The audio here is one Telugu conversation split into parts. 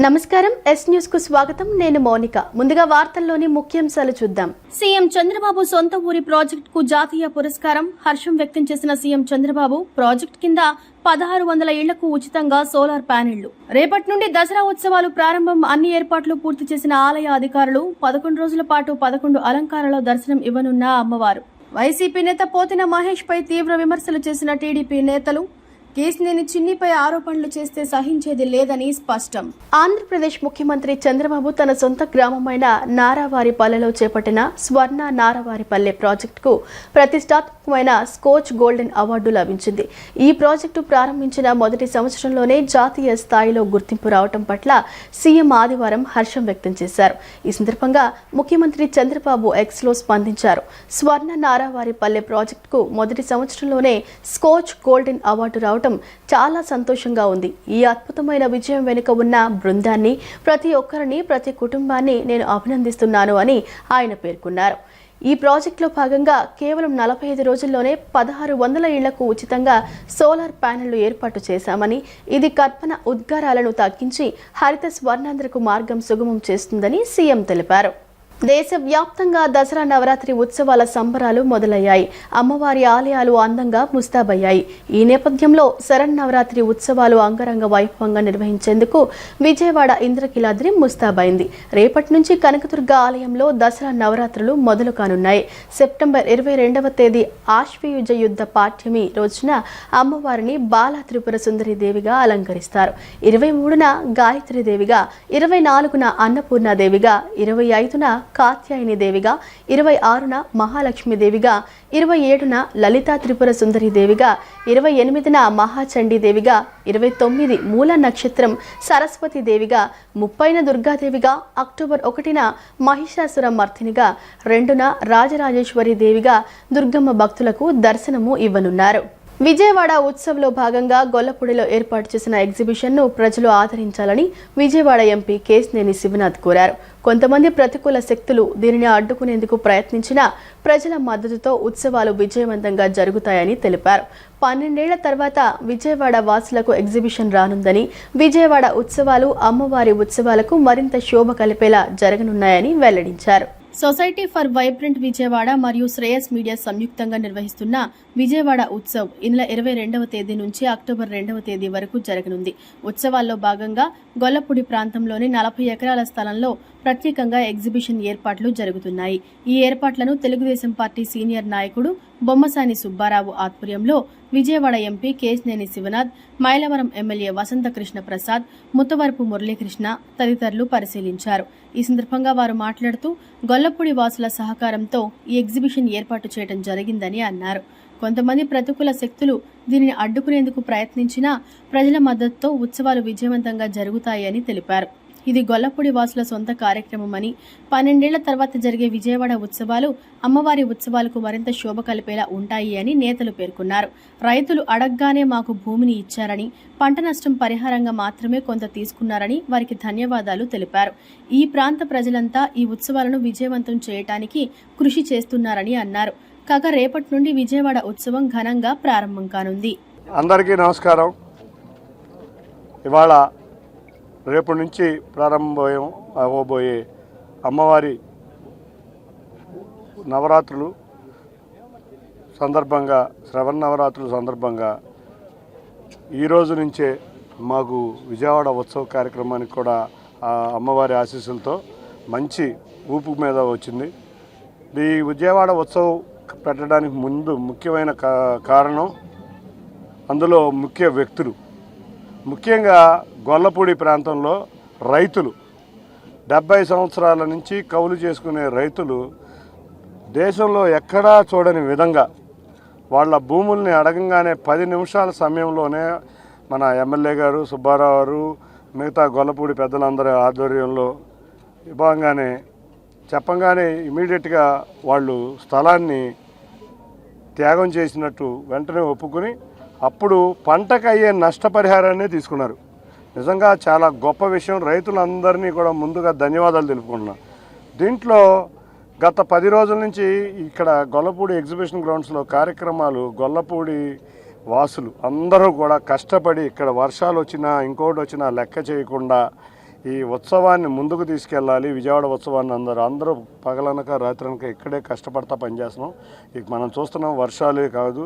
నమస్కారం ఎస్ న్యూస్ కు స్వాగతం. నేను మౌనిక. ముందుగా వార్తల్లోని ముఖ్యాంశాలు చూద్దాం. సీఎం చంద్రబాబు సొంత ఊరి ప్రాజెక్టుకు జాతీయ పురస్కారం. హర్షం వ్యక్తం చేసిన సీఎం చంద్రబాబు ప్రాజెక్టు కింద 1600 ఇళ్లకు ఉచితంగా సోలార్ ప్యానెళ్లు. రేపటి నుండి దసరా ఉత్సవాలు ప్రారంభం. అన్ని ఏర్పాట్లు పూర్తి చేసిన ఆలయ అధికారులు. 11 రోజుల పాటు 11 అలంకారాల్లో దర్శనం ఇవ్వనున్న అమ్మవారు. వైసీపీ నేత పోతిన మహేష్ పై తీవ్ర విమర్శలు చేసిన టీడీపీ నేతలు. కేసినేని చిన్నిపై ఆరోపణలు చేస్తే సహించేది లేదని స్పష్టం. ఆంధ్రప్రదేశ్ ముఖ్యమంత్రి చంద్రబాబు తన సొంత గ్రామమైన నారావారిపల్లెలో చేపట్టిన స్వర్ణ నారావారిపల్లె ప్రాజెక్టుకు ప్రతిష్టాత్మకమైన స్కోచ్ గోల్డెన్ అవార్డు లభించింది. ఈ ప్రాజెక్టు ప్రారంభించిన మొదటి సంవత్సరంలోనే జాతీయ స్థాయిలో గుర్తింపు రావడం పట్ల సీఎం ఆదివారం హర్షం వ్యక్తం చేశారు. ఈ సందర్భంగా ముఖ్యమంత్రి చంద్రబాబు ఎక్స్లో స్పందించారు. స్వర్ణ నారావారిపల్లె ప్రాజెక్టుకు మొదటి సంవత్సరంలోనే స్కోచ్ గోల్డెన్ అవార్డు రావడం చాలా సంతోషంగా ఉంది. ఈ అద్భుతమైన విజయం వెనుక ఉన్న బృందాన్ని, ప్రతి ఒక్కరిని, ప్రతి కుటుంబాన్ని నేను అభినందిస్తున్నాను అని ఆయన పేర్కొన్నారు. ఈ ప్రాజెక్టులో భాగంగా కేవలం 45 రోజుల్లోనే 1600 ఇళ్లకు ఉచితంగా సోలార్ ప్యానెళ్లు ఏర్పాటు చేశామని, ఇది కర్బన ఉద్గారాలను తగ్గించి హరిత స్వర్ణాంధ్రకు మార్గం సుగమం చేస్తుందని సీఎం తెలిపారు. దేశవ్యాప్తంగా దసరా నవరాత్రి ఉత్సవాల సంబరాలు మొదలయ్యాయి. అమ్మవారి ఆలయాలు అందంగా ముస్తాబయ్యాయి. ఈ నేపథ్యంలో శరన్నవరాత్రి ఉత్సవాలు అంగరంగ వైభవంగా నిర్వహించేందుకు విజయవాడ ఇంద్రకీలాద్రి ముస్తాబైంది. రేపటి నుంచి కనకదుర్గ ఆలయంలో దసరా నవరాత్రులు మొదలు కానున్నాయి. సెప్టెంబర్ 22వ తేదీ ఆశ్వయుజ యుద్ధ పాఠ్యమి రోజున అమ్మవారిని బాలా త్రిపుర సుందరి దేవిగా అలంకరిస్తారు. 23న గాయత్రి దేవిగా, 24న అన్నపూర్ణాదేవిగా, 25న కాత్యాయని దేవిగా, 26న మహాలక్ష్మి దేవిగా, 27న లలితా త్రిపుర సుందరి దేవిగా, 28న మహాచండీ దేవిగా, 29 మూల నక్షత్రం సరస్వతి దేవిగా, 30న దుర్గాదేవిగా, అక్టోబర్ 1న మహిషాసుర మర్దినిగా, 2న రాజరాజేశ్వరి దేవిగా దుర్గమ్మ భక్తులకు దర్శనము ఇవ్వనున్నారు. విజయవాడ ఉత్సవ్లో భాగంగా గొల్లపూడిలో ఏర్పాటు చేసిన ఎగ్జిబిషన్ను ప్రజలు ఆదరించాలని విజయవాడ ఎంపీ కేసినేని శివనాథ్ కోరారు. కొంతమంది ప్రతికూల శక్తులు దీనిని అడ్డుకునేందుకు ప్రయత్నించినా ప్రజల మద్దతుతో ఉత్సవాలు విజయవంతంగా జరుగుతాయని తెలిపారు. 12 ఏళ్ల తర్వాత విజయవాడ వాసులకు ఎగ్జిబిషన్ రానుందని, విజయవాడ ఉత్సవాలు అమ్మవారి ఉత్సవాలకు మరింత శోభ కలిపేలా జరగనున్నాయని వెల్లడించారు. సొసైటీ ఫర్ వైబ్రెంట్ విజయవాడ మరియు శ్రేయస్ మీడియా సంయుక్తంగా నిర్వహిస్తున్న విజయవాడ ఉత్సవ్ ఈ నెల 22వ తేదీ నుంచి అక్టోబర్ 2వ తేదీ వరకు జరగనుంది. ఉత్సవాల్లో భాగంగా గొల్లపూడి ప్రాంతంలోని 40 ఎకరాల స్థలంలో ప్రత్యేకంగా ఎగ్జిబిషన్ ఏర్పాట్లు జరుగుతున్నాయి. ఈ ఏర్పాట్లను తెలుగుదేశం పార్టీ సీనియర్ నాయకుడు బొమ్మసాని సుబ్బారావు ఆధ్వర్యంలో విజయవాడ ఎంపీ కేసినేని శివనాథ్, మైలవరం ఎమ్మెల్యే వసంతకృష్ణ ప్రసాద్, ముత్తవరపు మురళీకృష్ణ తదితరులు పరిశీలించారు. ఈ సందర్భంగా వారు మాట్లాడుతూ గొల్లపూడి వాసుల సహకారంతో ఈ ఎగ్జిబిషన్ ఏర్పాటు చేయడం జరిగిందని అన్నారు. కొంతమంది ప్రతికూల శక్తులు దీనిని అడ్డుకునేందుకు ప్రయత్నించినా ప్రజల మద్దతుతో ఉత్సవాలు విజయవంతంగా జరుగుతాయని తెలిపారు. ఇది గొల్లపూడి వాసుల సొంత కార్యక్రమమని, 12 ఏళ్ల తర్వాత జరిగే విజయవాడ ఉత్సవాలు అమ్మవారి ఉత్సవాలకు మరింత శోభ కలిపేలా ఉంటాయి అని నేతలు పేర్కొన్నారు. రైతులు అడగ్గానే మాకు భూమిని ఇచ్చారని, పంట నష్టం పరిహారంగా మాత్రమే కొంత తీసుకున్నారని వారికి ధన్యవాదాలు తెలిపారు. ఈ ప్రాంత ప్రజలంతా ఈ ఉత్సవాలను విజయవంతం చేయడానికి కృషి చేస్తున్నారని అన్నారు. కాగా రేపటి నుండి విజయవాడ ఉత్సవం ఘనంగా ప్రారంభం కానుంది. అందరికీ నమస్కారం. ఇవాళ రేపటి నుంచి ప్రారంభం అవ్వబోయే అమ్మవారి నవరాత్రులు సందర్భంగా, శ్రవణ నవరాత్రుల సందర్భంగా ఈరోజు నుంచే మాకు విజయవాడ ఉత్సవ కార్యక్రమానికి కూడా అమ్మవారి ఆశీస్సులతో మంచి ఊపు మీద వచ్చింది. ఈ విజయవాడ ఉత్సవం పెట్టడానికి ముందు ముఖ్యమైన కారణం, అందులో ముఖ్య వ్యక్తులు, ముఖ్యంగా గొల్లపూడి ప్రాంతంలో రైతులు, 70 సంవత్సరాల నుంచి కౌలు చేసుకునే రైతులు దేశంలో ఎక్కడా చూడని విధంగా వాళ్ళ భూముల్ని అడగంగానే 10 నిమిషాల సమయంలోనే మన ఎమ్మెల్యే గారు, సుబ్బారావు గారు, మిగతా గొల్లపూడి పెద్దలందరి ఆధ్వర్యంలో ఇవ్వగానే చెప్పంగానే ఇమీడియట్గా వాళ్ళు స్థలాన్ని త్యాగం చేసినట్టు వెంటనే ఒప్పుకుని అప్పుడు పంటకు అయ్యే నష్టపరిహారాన్ని తీసుకున్నారు. నిజంగా చాలా గొప్ప విషయం. రైతులందరినీ కూడా ముందుగా ధన్యవాదాలు తెలుపుకుంటున్నాను. దీంట్లో గత 10 రోజుల నుంచి ఇక్కడ గొల్లపూడి ఎగ్జిబిషన్ గ్రౌండ్స్లో కార్యక్రమాలు గొల్లపూడి వాసులు అందరూ కూడా కష్టపడి ఇక్కడ వర్షాలు వచ్చినా ఇంకోటి వచ్చినా లెక్క చేయకుండా ఈ ఉత్సవాన్ని ముందుకు తీసుకెళ్ళాలి. విజయవాడ ఉత్సవాన్ని అందరూ పగలనక రాత్రనక ఇక్కడే కష్టపడతా పనిచేస్తున్నాం. ఇక మనం చూస్తున్నాం వర్షాలే కాదు,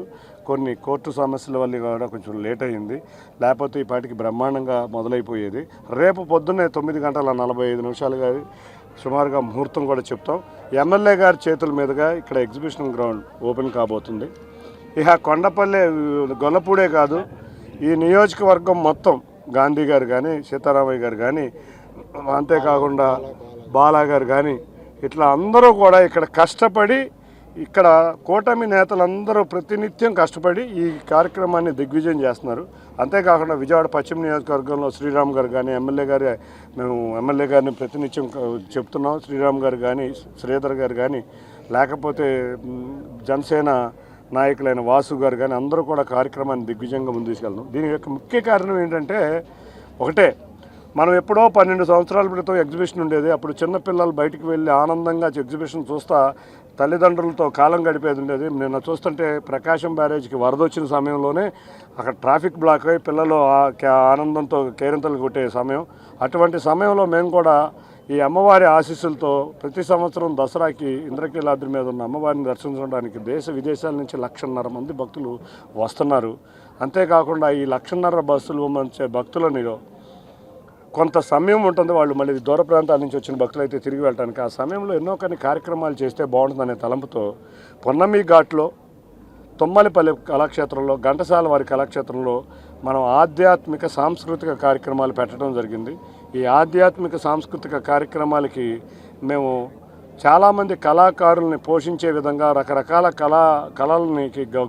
కొన్ని కోర్టు సమస్యల వల్ల కూడా కొంచెం లేట్ అయింది. లేకపోతే ఈ పాటికి బ్రహ్మాండంగా మొదలైపోయేది. రేపు పొద్దున్నే 9:45 సుమారుగా ముహూర్తం కూడా చెప్తాం. ఎమ్మెల్యే గారి చేతుల మీదుగా ఇక్కడ ఎగ్జిబిషన్ గ్రౌండ్ ఓపెన్ కాబోతుంది. ఇక కొండపల్లి గొల్లపూడే కాదు, ఈ నియోజకవర్గం మొత్తం గాంధీ గారు కానీ, సీతారామయ్య గారు కానీ, అంతేకాకుండా బాలా గారు కానీ, ఇట్లా అందరూ కూడా ఇక్కడ కష్టపడి, ఇక్కడ కూటమి నేతలందరూ ప్రతినిత్యం కష్టపడి ఈ కార్యక్రమాన్ని దిగ్విజయం చేస్తున్నారు. అంతేకాకుండా విజయవాడ పశ్చిమ నియోజకవర్గంలో శ్రీరామ్ గారు కానీ, మేము ఎమ్మెల్యే గారిని ప్రతినిత్యం చెప్తున్నాం. శ్రీరామ్ గారు కానీ, శ్రీధర్ గారు కానీ, లేకపోతే జనసేన నాయకులైన వాసు గారు కానీ అందరూ కూడా కార్యక్రమాన్ని దిగ్విజయంగా ముందు తీసుకెళ్తున్నాం. దీని యొక్క ముఖ్య కారణం ఏంటంటే ఒకటే, మనం ఎప్పుడో 12 సంవత్సరాల క్రితం ఎగ్జిబిషన్ ఉండేది. అప్పుడు చిన్నపిల్లలు బయటికి వెళ్ళి ఆనందంగా ఎగ్జిబిషన్ చూస్తా తల్లిదండ్రులతో కాలం గడిపేది ఉండేది. నిన్న చూస్తుంటే ప్రకాశం బ్యారేజ్కి వరద వచ్చిన సమయంలోనే అక్కడ ట్రాఫిక్ బ్లాక్ అయ్యి పిల్లలు ఆనందంతో కేరింతలు కొట్టే సమయం. అటువంటి సమయంలో మేము కూడా ఈ అమ్మవారి ఆశీస్సులతో ప్రతి సంవత్సరం దసరాకి ఇంద్రకీలాద్రి మీద ఉన్న అమ్మవారిని దర్శించడానికి దేశ విదేశాల నుంచి 1,50,000 మంది భక్తులు వస్తున్నారు. అంతేకాకుండా ఈ 1,50,000 బస్సులు మంచి భక్తులని కొంత సమయం ఉంటుంది. వాళ్ళు మళ్ళీ దూర ప్రాంతాల నుంచి వచ్చిన భక్తులు అయితే తిరిగి వెళ్ళడానికి ఆ సమయంలో ఎన్నో కొన్ని కార్యక్రమాలు చేస్తే బాగుంటుందనే తలంపుతో పొన్నమి ఘాట్లో, తుమ్మలపల్లి కళాక్షేత్రంలో, ఘంటసాల వారి కళాక్షేత్రంలో మనం ఆధ్యాత్మిక సాంస్కృతిక కార్యక్రమాలు పెట్టడం జరిగింది. ఈ ఆధ్యాత్మిక సాంస్కృతిక కార్యక్రమాలకి మేము చాలామంది కళాకారుల్ని పోషించే విధంగా, రకరకాల కళల్ని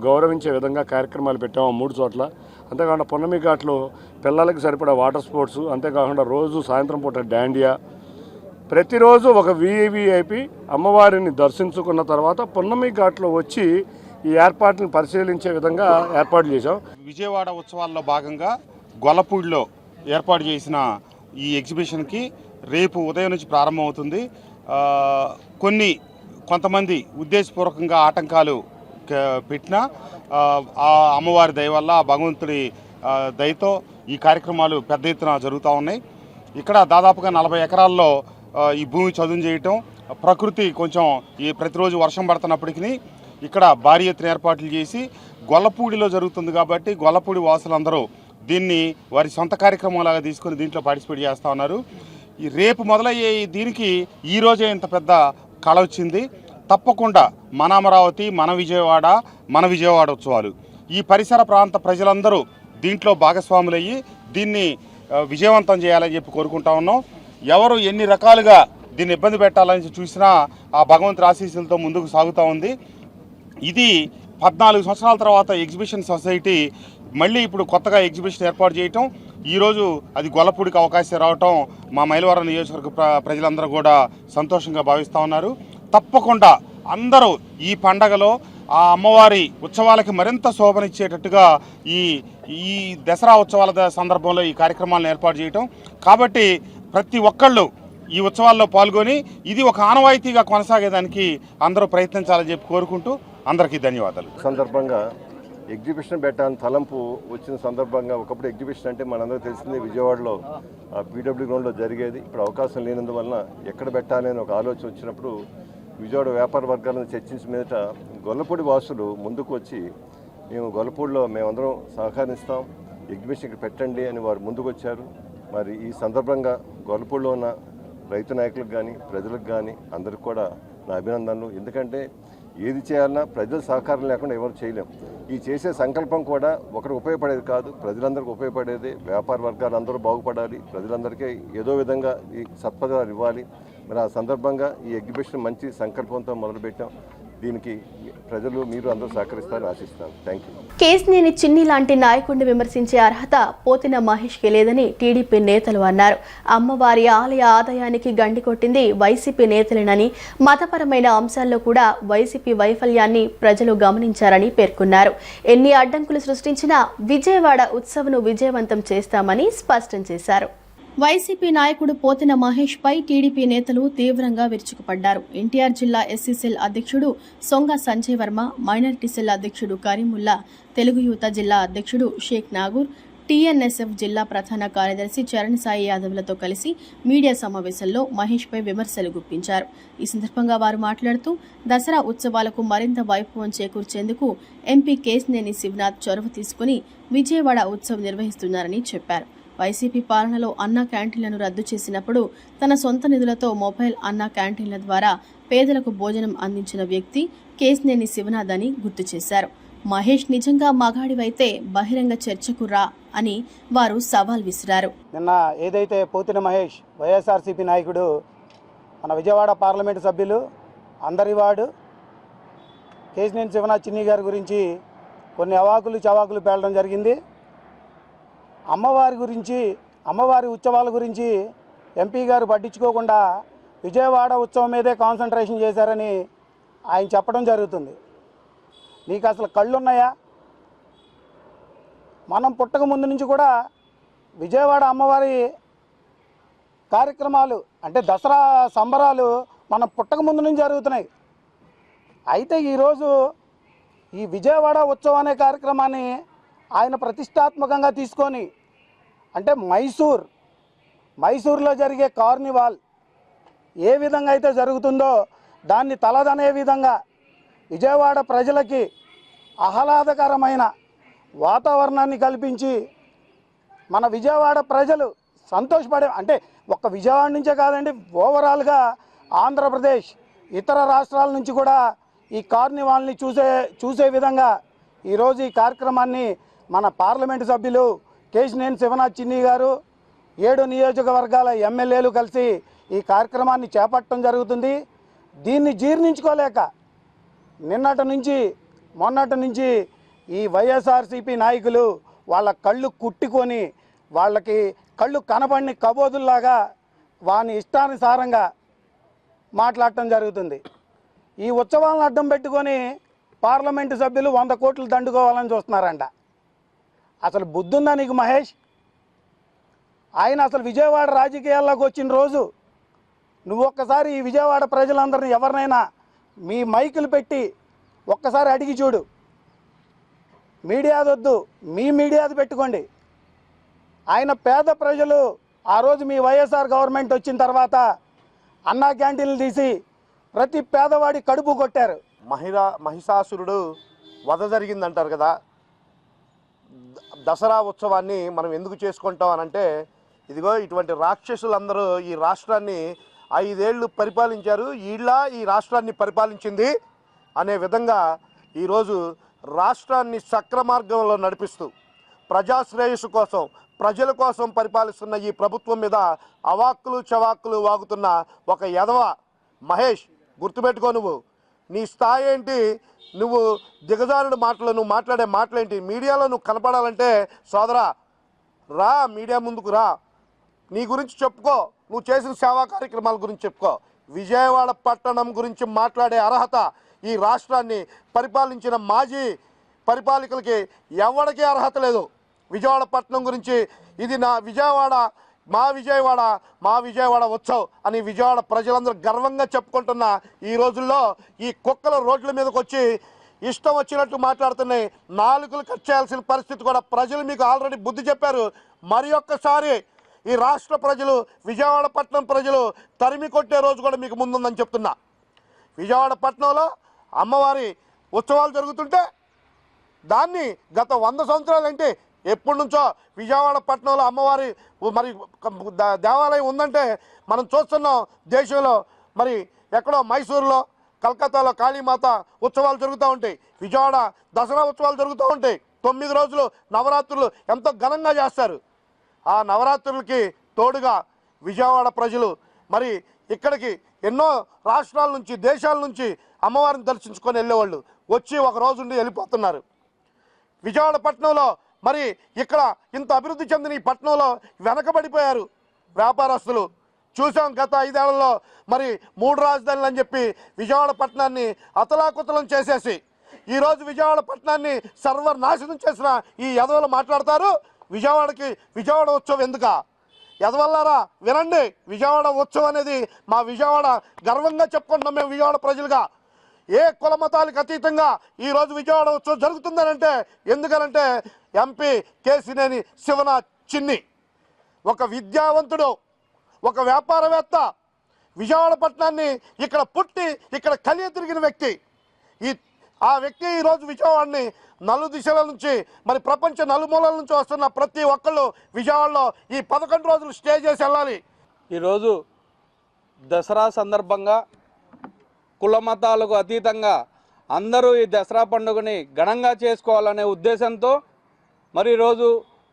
గౌరవించే విధంగా కార్యక్రమాలు పెట్టాము 3 చోట్ల. అంతేకాకుండా పొన్నమి ఘాట్లో పిల్లలకి సరిపడా వాటర్ స్పోర్ట్స్, అంతేకాకుండా రోజు సాయంత్రం పూట డాండియా, ప్రతిరోజు ఒక విఐపి అమ్మవారిని దర్శించుకున్న తర్వాత పొన్నమి ఘాట్లో వచ్చి ఈ ఏర్పాట్లను పరిశీలించే విధంగా ఏర్పాట్లు చేశాం. విజయవాడ ఉత్సవాల్లో భాగంగా గొల్లపూడిలో ఏర్పాటు చేసిన ఈ ఎగ్జిబిషన్కి రేపు ఉదయం నుంచి ప్రారంభమవుతుంది. కొంతమంది ఉద్దేశపూర్వకంగా ఆటంకాలు పెట్టినా ఆ అమ్మవారి దయ వల్ల, భగవంతుడి దయతో ఈ కార్యక్రమాలు పెద్ద ఎత్తున జరుగుతూ ఉన్నాయి. ఇక్కడ దాదాపుగా 40 ఎకరాల్లో ఈ భూమి చదును చేయటం, ప్రకృతి కొంచెం ఈ ప్రతిరోజు వర్షం పడుతున్నప్పటికీ ఇక్కడ భారీ ఎత్తున ఏర్పాట్లు చేసి గొల్లపూడిలో జరుగుతుంది కాబట్టి గొల్లపూడి వాసులందరూ దీన్ని వారి సొంత కార్యక్రమంలాగా తీసుకొని దీంట్లో పార్టిసిపేట్ చేస్తూ ఉన్నారు. ఈ రేపు మొదలయ్యే దీనికి ఈరోజే ఇంత పెద్ద కళ వచ్చింది. తప్పకుండా మన అమరావతి, మన విజయవాడ ఉత్సవాలు, ఈ పరిసర ప్రాంత ప్రజలందరూ దీంట్లో భాగస్వాములయ్యి దీన్ని విజయవంతం చేయాలని చెప్పి కోరుకుంటా ఉన్నాం. ఎవరు ఎన్ని రకాలుగా దీన్ని ఇబ్బంది పెట్టాలని చూసినా ఆ భగవంతుడి ఆశీస్సులతో ముందుకు సాగుతూ ఉంది. ఇది 14 సంవత్సరాల తర్వాత ఎగ్జిబిషన్ సొసైటీ మళ్ళీ ఇప్పుడు కొత్తగా ఎగ్జిబిషన్ ఏర్పాటు చేయటం, ఈరోజు అది గొల్లపూడికి అవకాశం రావటం మా మైలవరం నియోజకవర్గ ప్రజలందరూ కూడా సంతోషంగా భావిస్తూ ఉన్నారు. తప్పకుండా అందరూ ఈ పండగలో ఆ అమ్మవారి ఉత్సవాలకి మరింత శోభనిచ్చేటట్టుగా ఈ దసరా ఉత్సవాల సందర్భంలో ఈ కార్యక్రమాలను ఏర్పాటు చేయటం కాబట్టి ప్రతి ఒక్కళ్ళు ఈ ఉత్సవాల్లో పాల్గొని ఇది ఒక ఆనవాయితీగా కొనసాగేదానికి అందరూ ప్రయత్నించాలని చెప్పి కోరుకుంటూ అందరికీ ధన్యవాదాలు. సందర్భంగా ఎగ్జిబిషన్ పెట్టాలని తలంపు వచ్చిన సందర్భంగా, ఒకప్పుడు ఎగ్జిబిషన్ అంటే మనందరూ తెలిసింది విజయవాడలో పీడబ్ల్యూ గ్రౌండ్లో జరిగేది. ఇప్పుడు అవకాశం లేనందువలన ఎక్కడ పెట్టాలి అని ఒక ఆలోచన వచ్చినప్పుడు విజయవాడ వ్యాపార వర్గాలను చర్చించిన మీదట గొల్లపూడి వాసులు ముందుకు వచ్చి మేము గొల్లపూడిలో మేమందరం సహకరిస్తాం, ఎగ్జిబిషన్కి పెట్టండి అని వారు ముందుకు వచ్చారు. మరి ఈ సందర్భంగా గొల్లపూడిలో ఉన్న రైతు నాయకులకు కానీ, ప్రజలకు కానీ అందరికి కూడా నా అభినందనలు. ఎందుకంటే ఏది చేయాలన్నా ప్రజల సహకారం లేకుండా ఎవరు చేయలేం. ఈ చేసే సంకల్పం కూడా ఒకరికి ఉపయోగపడేది కాదు, ప్రజలందరికీ ఉపయోగపడేది. వ్యాపార వర్గాలు అందరూ బాగుపడాలి, ప్రజలందరికీ ఏదో విధంగా ఈ సత్పదాలు ఇవ్వాలి. మరి ఆ సందర్భంగా ఈ ఎగ్జిబిషన్ మంచి సంకల్పంతో మొదలుపెట్టాం. దీనికి ప్రజలు మీరు అందరూ సహకరిస్తారని ఆశిస్తాను. Thank you. కేసినేని చిన్ని లాంటి నాయకుడిని విమర్శించే అర్హత పోతిన మహేష్కి లేదని టీడీపీ నేతలు అన్నారు. అమ్మవారి ఆలయ ఆదాయానికి గండి కొట్టింది వైసీపీ నేతలేనని, మతపరమైన అంశాల్లో కూడా వైసీపీ వైఫల్యాన్ని ప్రజలు గమనించారని పేర్కొన్నారు. ఎన్ని అడ్డంకులు సృష్టించినా విజయవాడ ఉత్సవను విజయవంతం చేస్తామని స్పష్టం చేశారు. వైసీపీ నాయకుడు పోతిన మహేష్ పై టీడీపీ నేతలు తీవ్రంగా విరుచుకుపడ్డారు. ఎన్టీఆర్ జిల్లా ఎస్సీ సెల్ అధ్యక్షుడు సొంగ సంజయ్ వర్మ, మైనారిటీ సెల్ అధ్యక్షుడు కరీముల్లా, తెలుగు యువత జిల్లా అధ్యక్షుడు షేక్ నాగూర్, టీఎన్ఎస్ఎఫ్ జిల్లా ప్రధాన కార్యదర్శి చరణ్ సాయి యాదవ్లతో కలిసి మీడియా సమావేశంలో మహేష్పై విమర్శలు గుప్పించారు. ఈ సందర్భంగా వారు మాట్లాడుతూ దసరా ఉత్సవాలకు మరింత వైభవం చేకూర్చేందుకు ఎంపీ కేశినేని శివనాథ్ చొరవ తీసుకుని విజయవాడ ఉత్సవం నిర్వహిస్తున్నారని చెప్పారు. వైసీపీ పాలనలో అన్నా క్యాంటీన్లను రద్దు చేసినప్పుడు తన సొంత నిధులతో మొబైల్ అన్నా క్యాంటీన్ల ద్వారా పేదలకు భోజనం అందించిన వ్యక్తి కేశినేని శివనాథ్ అని గుర్తు చేశారు. మహేష్ నిజంగా మగాడివైతే బహిరంగ చర్చకు రా అని వారు సవాల్ విసిరారు. నిన్న ఏదైతే పోతిన మహేష్ వైఎస్ఆర్సీపీ నాయకుడు మన విజయవాడ పార్లమెంటు సభ్యులు అందరివాడు కేశినేని శివనాథ్ చిన్ని గారి గురించి కొన్ని అవాకులు చవాకులు పేలడం జరిగింది. అమ్మవారి గురించి, అమ్మవారి ఉత్సవాల గురించి ఎంపీ గారు పట్టించుకోకుండా విజయవాడ ఉత్సవం మీదే కాన్సన్ట్రేషన్ చేశారని ఆయన చెప్పడం జరుగుతుంది. నీకు అసలు కళ్ళున్నాయా? మనం పుట్టక ముందు నుంచి కూడా విజయవాడ అమ్మవారి కార్యక్రమాలు అంటే దసరా సంబరాలు మనం పుట్టక ముందు నుంచి జరుగుతున్నాయి. అయితే ఈరోజు ఈ విజయవాడ ఉత్సవం అనే కార్యక్రమాన్ని ఆయన ప్రతిష్టాత్మకంగా తీసుకొని అంటే మైసూర్లో జరిగే కార్నివాల్ ఏ విధంగా అయితే జరుగుతుందో దాన్ని తలదనే విధంగా విజయవాడ ప్రజలకి ఆహ్లాదకరమైన వాతావరణాన్ని కల్పించి మన విజయవాడ ప్రజలు సంతోషపడే అంటే ఒక్క విజయవాడ నుంచే కాదండి, ఓవరాల్గా ఆంధ్రప్రదేశ్ ఇతర రాష్ట్రాల నుంచి కూడా ఈ కార్నివాల్ని చూసే విధంగా ఈరోజు ఈ కార్యక్రమాన్ని మన పార్లమెంటు సభ్యులు కేశినేని శివనాథ్ చిన్ని గారు 7 నియోజకవర్గాల ఎమ్మెల్యేలు కలిసి ఈ కార్యక్రమాన్ని చేపట్టడం జరుగుతుంది. దీన్ని జీర్ణించుకోలేక మొన్నటి నుంచి ఈ వైఎస్ఆర్సీపీ నాయకులు వాళ్ళ కళ్ళు కుట్టుకొని వాళ్ళకి కళ్ళు కనపడిన కబోదుల్లాగా వాని ఇష్టానుసారంగా మాట్లాడటం జరుగుతుంది. ఈ ఉత్సవాలను అడ్డం పెట్టుకొని పార్లమెంటు సభ్యులు 100 కోట్లు దండుకోవాలని చూస్తున్నారంట. అసలు బుద్ధుందా నీకు మహేష్? ఆయన అసలు విజయవాడ రాజకీయాల్లోకి వచ్చిన రోజు నువ్వు ఒక్కసారి ఈ విజయవాడ ప్రజలందరినీ ఎవరినైనా మీ మైకులు పెట్టి ఒక్కసారి అడిగి చూడు. మీడియాదొద్దు, మీ మీడియాది పెట్టుకోండి. ఆయన పేద ప్రజలు ఆ రోజు మీ వైఎస్ఆర్ గవర్నమెంట్ వచ్చిన తర్వాత అన్నా క్యాంటీన్లు తీసి ప్రతి పేదవాడి కడుపు కొట్టారు. మహిషాసురుడు వధ జరిగిందంటారు కదా, దసరా ఉత్సవాన్ని మనం ఎందుకు చేసుకుంటాం అని అంటే, ఇదిగో ఇటువంటి రాక్షసులందరూ ఈ రాష్ట్రాన్ని 5 ఏళ్ళు పరిపాలించారు, ఈ రాష్ట్రాన్ని పరిపాలించింది అనే విధంగా ఈరోజు రాష్ట్రాన్ని సక్రమార్గంలో నడిపిస్తూ ప్రజాశ్రేయస్సు కోసం, ప్రజల కోసం పరిపాలిస్తున్న ఈ ప్రభుత్వం మీద అవాక్కులు చవాక్కులు వాగుతున్న ఒక యదవ మహేష్, గుర్తుపెట్టుకో, నీ స్థాయి ఏంటి, నువ్వు దిగజారుడు మాటలు, నువ్వు మాట్లాడే మాటలేంటి, మీడియాలో నువ్వు కనపడాలంటే సోదరా రా, మీడియా ముందుకు రా, నీ గురించి చెప్పుకో, నువ్వు చేసిన సేవా కార్యక్రమాల గురించి చెప్పుకో. విజయవాడ పట్టణం గురించి మాట్లాడే అర్హత ఈ రాష్ట్రాన్ని పరిపాలించిన మాజీ పరిపాలకులకి ఎవరికీ అర్హత లేదు. విజయవాడ పట్టణం గురించి ఇది మా విజయవాడ ఉత్సవ్ అని విజయవాడ ప్రజలందరూ గర్వంగా చెప్పుకుంటున్న ఈ రోజుల్లో ఈ కుక్కల రోడ్ల మీదకి వచ్చి ఇష్టం వచ్చినట్టు మాట్లాడుతున్నాయి. నాలుకలు కట్ చేయాల్సిన పరిస్థితి కూడా ప్రజలు మీకు ఆల్రెడీ బుద్ధి చెప్పారు. మరి ఒక్కసారి ఈ రాష్ట్ర ప్రజలు, విజయవాడ పట్టణం ప్రజలు తరిమి కొట్టే రోజు కూడా మీకు ముందుందని చెప్తున్నా. విజయవాడ పట్టణంలో అమ్మవారి ఉత్సవాలు జరుగుతుంటే దాన్ని గత 100 సంవత్సరాలు అంటే ఎప్పటి నుంచో విజయవాడ పట్టణంలో అమ్మవారి మరి దేవాలయం ఉందంటే మనం చూస్తున్నాం. దేశంలో మరి ఎక్కడో మైసూరులో, కలకత్తాలో కాళీమాత ఉత్సవాలు జరుగుతూ ఉంటాయి, విజయవాడ దసరా ఉత్సవాలు జరుగుతూ ఉంటాయి. 9 రోజులు నవరాత్రులు ఎంతో ఘనంగా చేస్తారు. ఆ నవరాత్రులకి తోడుగా విజయవాడ ప్రజలు మరి ఇక్కడికి ఎన్నో రాష్ట్రాల నుంచి, దేశాల నుంచి అమ్మవారిని దర్శించుకొని వెళ్ళేవాళ్ళు వచ్చి ఒక రోజు ఉండి వెళ్ళిపోతున్నారు. విజయవాడ పట్టణంలో మరి ఇక్కడ ఇంత అభివృద్ధి చెందిన ఈ పట్టణంలో వెనకబడిపోయారు వ్యాపారస్తులు. చూసాం గత 5 ఏళ్లలో మరి 3 రాజధానులు అని చెప్పి విజయవాడ పట్టణాన్ని అతలాకుతలం చేసేసి ఈరోజు విజయవాడ పట్టణాన్ని సర్వనాశనం చేసిన ఈ యదవలు మాట్లాడతారు. విజయవాడ ఉత్సవం ఎందుక? యదవల్లారా వినండి, విజయవాడ ఉత్సవం అనేది మా విజయవాడ గర్వంగా చెప్పుకుంటున్నాం మేము విజయవాడ ప్రజలుగా. ఏ కుల మతాలకు అతీతంగా ఈరోజు విజయవాడ ఉత్సవం జరుగుతుందనంటే ఎందుకనంటే ఎంపీ కేసినేని శివనాథ్ చిన్ని ఒక విద్యావంతుడు, ఒక వ్యాపారవేత్త, విజయవాడ పట్టణాన్ని ఇక్కడ పుట్టి ఇక్కడ కలియ తిరిగిన వ్యక్తి. ఆ వ్యక్తి ఈరోజు విజయవాడని నలుదిశల నుంచి మరి ప్రపంచ నలుమూలల నుంచి వస్తున్న ప్రతి ఒక్కళ్ళు విజయవాడలో ఈ 11 రోజులు స్టే చేసి వెళ్ళాలి. ఈరోజు దసరా సందర్భంగా కుల మతాలకు అతీతంగా అందరూ ఈ దసరా పండుగని ఘనంగా చేసుకోవాలనే ఉద్దేశంతో మరి ఈరోజు